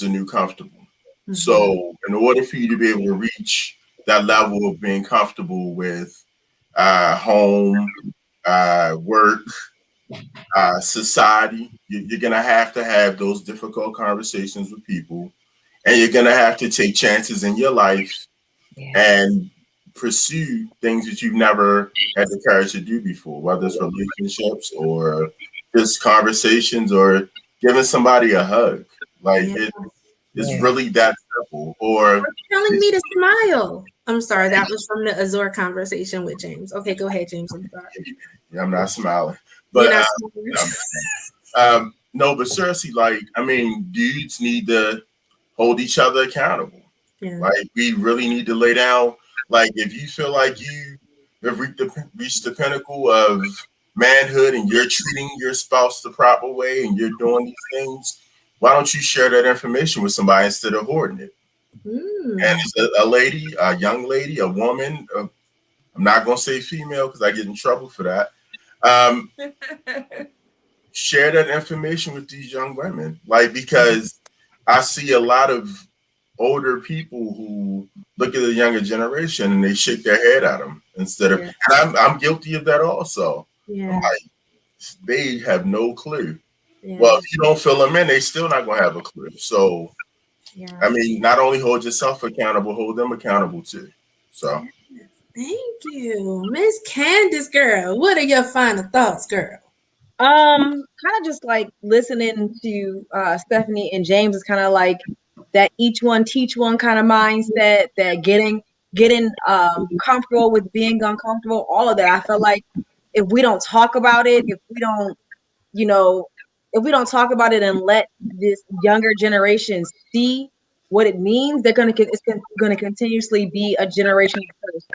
new comfortable. So in order for you to be able to reach that level of being comfortable with home, work, society, you're going to have those difficult conversations with people, and you're going to have to take chances in your life and pursue things that you've never had the courage to do before, whether it's relationships or just conversations or giving somebody a hug. Like it's really that simple. Or telling me to smile. I'm sorry, that was from the Azure conversation with James. Okay, go ahead, James. I'm sorry. Yeah, I'm not smiling. But no, but seriously, like, I mean, dudes need to hold each other accountable. Yeah. Like, we really need to lay down. Like, if you feel like you have reached the pinnacle of manhood and you're treating your spouse the proper way and you're doing these things, why don't you share that information with somebody instead of hoarding it? And it's a lady, a young lady, a woman, I'm not going to say female because I get in trouble for that. Share that information with these young women. Like, because I see a lot of older people who look at the younger generation and they shake their head at them instead of, and I'm guilty of that also. Yeah. Like, they have no clue. Yeah. Well, if you don't fill them in, they still not going to have a clue. So, I mean, not only hold yourself accountable, hold them accountable too. So. Thank you. Miss Candace, girl. What are your final thoughts, girl? Kind of just like listening to Stephanie and James is kind of like that each one teach one kind of mindset, that getting comfortable with being uncomfortable, all of that. I feel like if we don't talk about it, if we don't talk about it and let this younger generation see what it means, it's going to continuously be a generational curse.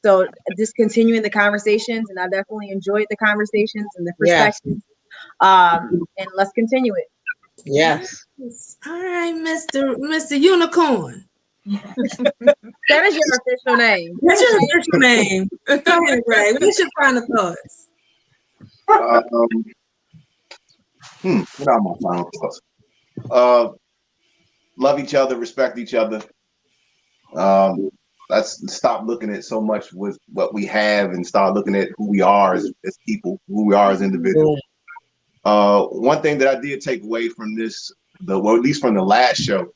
So just continuing the conversations, and I definitely enjoyed the conversations and the perspectives. And let's continue it. Yes. All right, Mr. Unicorn. That is your official name. That's your official name. Go ahead, Ray. What's your final thoughts? What are my final thoughts? Love each other, respect each other. Let's stop looking at so much with what we have and start looking at who we are as people, who we are as individuals. One thing that I did take away from this, at least from the last show,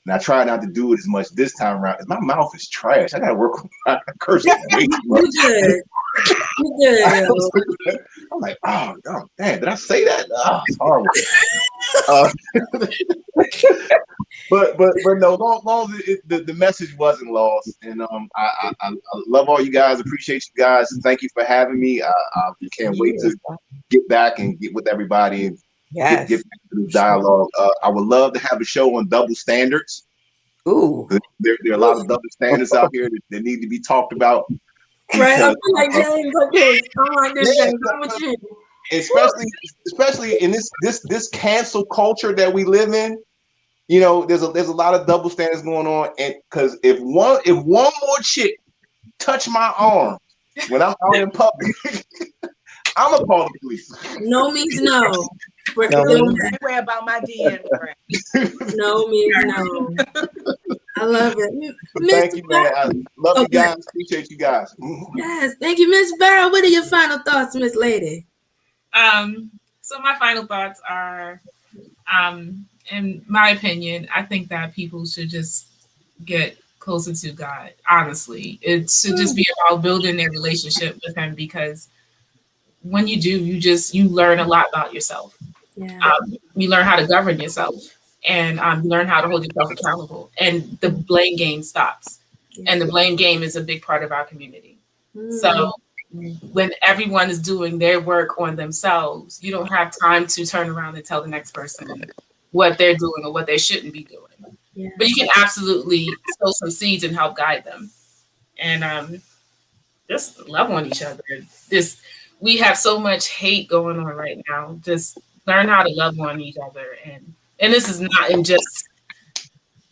and I try not to do it as much this time around, is my mouth is trash. I gotta work on my cursing way too much. You good. I'm like, oh damn, did I say that? Oh, it's horrible. But no, long as the message wasn't lost, and I love all you guys. Appreciate you guys. Thank you for having me. I can't wait to get back and get with everybody and get back to the dialogue. I would love to have a show on double standards. Ooh, there are a lot of double standards out here that need to be talked about. Right, I feel like James. Okay, I'm like this, James. I'm with you. Especially in this cancel culture that we live in. You know, there's a lot of double standards going on, and because if one more chick touch my arm when I'm out in public, I'm gonna call the police. No means no. We're Feel doing the same way about my DM friend. no means no. I love it. Thank you, man. I love you guys. Appreciate you guys. Yes, thank you, Miss Barrow. What are your final thoughts, Miss Lady? So my final thoughts are, in my opinion, I think that people should just get closer to God. Honestly, it should just be about building their relationship with Him, because when you do, you learn a lot about yourself. Yeah. You learn how to govern yourself, and you learn how to hold yourself accountable. And the blame game stops. And the blame game is a big part of our community. So when everyone is doing their work on themselves, you don't have time to turn around and tell the next person what they're doing or what they shouldn't be doing. Yeah. But you can absolutely sow some seeds and help guide them. And just love on each other. We have so much hate going on right now. Just learn how to love on each other. And this is not in just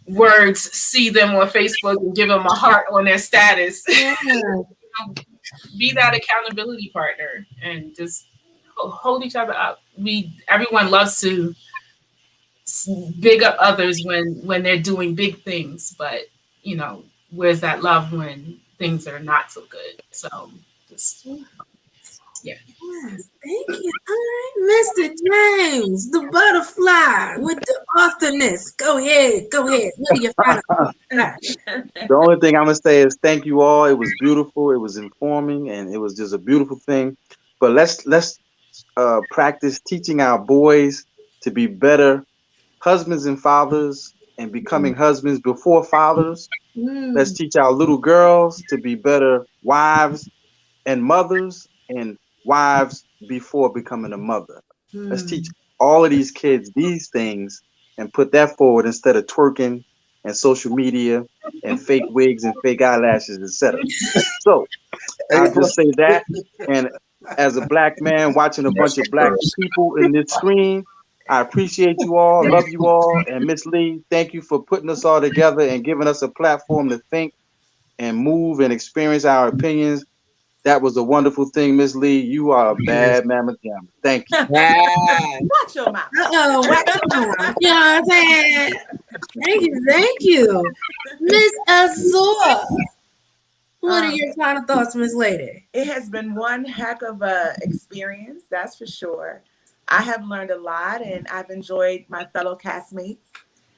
words, see them on Facebook and give them a heart on their status. Yeah. Be that accountability partner and just hold each other up. Everyone loves to big up others when they're doing big things, but where's that love when things are not so good? So just yeah. Yes, thank you. All right, Mr. James, the butterfly with the authorness. Go ahead. What are your final thoughts? The only thing I'm gonna say is thank you all. It was beautiful. It was informing, and it was just a beautiful thing. But let's practice teaching our boys to be better husbands and fathers, and becoming husbands before fathers. Let's teach our little girls to be better wives and mothers, and wives before becoming a mother. Let's teach all of these kids these things and put that forward instead of twerking and social media and fake wigs and fake eyelashes, etc. So I'll just say that. And as a black man watching a bunch of black people in this screen, I appreciate you all, love you all. And Miss Lee, thank you for putting us all together and giving us a platform to think and move and experience our opinions. That was a wonderful thing, Miss Lee. You are a bad mamma jamma. Thank you. Watch your mouth. You know what I'm saying? Thank you. Miss Azor. What are your final thoughts, Miss Lady? It has been one heck of a experience, that's for sure. I have learned a lot, and I've enjoyed my fellow castmates,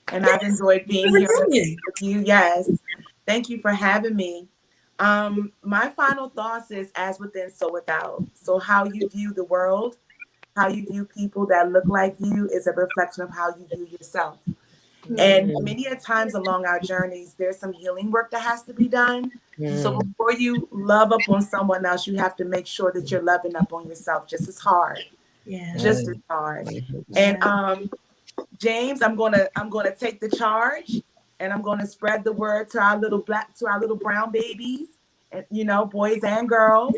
and I've enjoyed being here with you. Yes, thank you for having me. My final thoughts is as within, so without. So how you view the world, how you view people that look like you is a reflection of how you view yourself. And many a times along our journeys, there's some healing work that has to be done. So before you love up on someone else, you have to make sure that you're loving up on yourself just as hard. Yeah. Just as hard. And James, I'm gonna take the charge, and I'm gonna spread the word to our little brown babies, and boys and girls,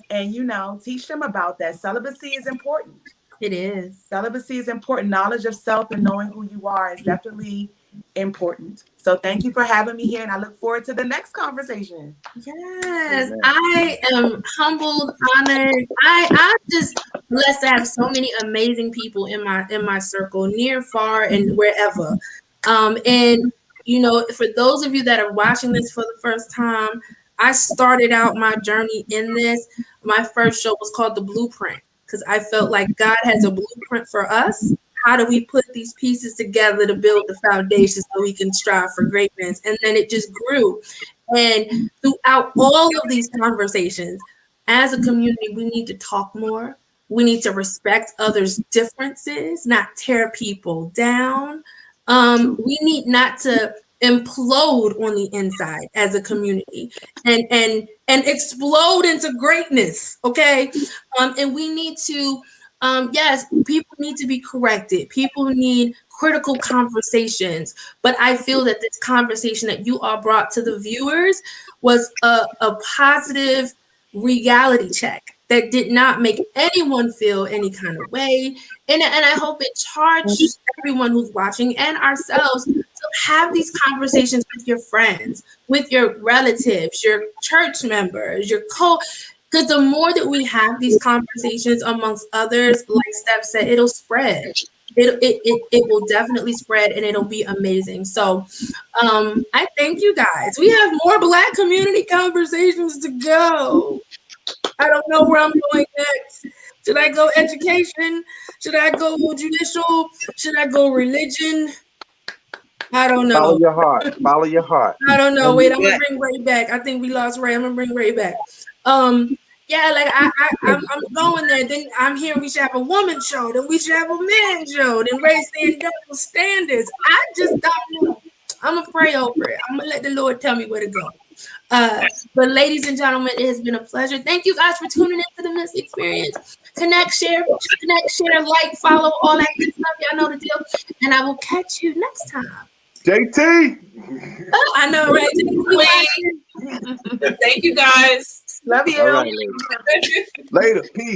and teach them about that. Celibacy is important. It is. Celibacy is important. Knowledge of self and knowing who you are is definitely important. So thank you for having me here, and I look forward to the next conversation. Yes, I am humbled, honored. I just blessed to have so many amazing people in my circle, near, far, and wherever. And for those of you that are watching this for the first time, I started out my journey in this. My first show was called The Blueprint, because I felt like God has a blueprint for us. How do we put these pieces together to build the foundation so we can strive for greatness? And then it just grew. And throughout all of these conversations, as a community, we need to talk more. We need to respect others' differences, not tear people down. We need not to implode on the inside as a community and explode into greatness. Okay. And we need to, yes, people need to be corrected. People need critical conversations. But I feel that this conversation that you all brought to the viewers was a positive reality check that did not make anyone feel any kind of way. And I hope it charged everyone who's watching and ourselves to have these conversations with your friends, with your relatives, your church members, because Because the more that we have these conversations amongst others, like Steph said, it'll spread. It will definitely spread, and it'll be amazing. So I thank you guys. We have more Black community conversations to go. I don't know where I'm going next. Should I go education? Should I go judicial? Should I go religion? I don't know. Follow your heart. Follow your heart. I don't know. Wait, I'm gonna bring Ray back. I think we lost Ray. I'm gonna bring Ray back. Yeah, like I'm going there. Then I'm hearing we should have a woman show. Then we should have a man show. Then Ray saying double standards. I just don't know. I'm gonna pray over it. I'm gonna let the Lord tell me where to go. But ladies and gentlemen, it has been a pleasure. Thank you guys for tuning in to the Miss Experience. Connect, share, like, follow, all that good stuff. Y'all know the deal. And I will catch you next time. JT. Oh, I know, right? Thank you guys. Love you. All right, Later. Peace.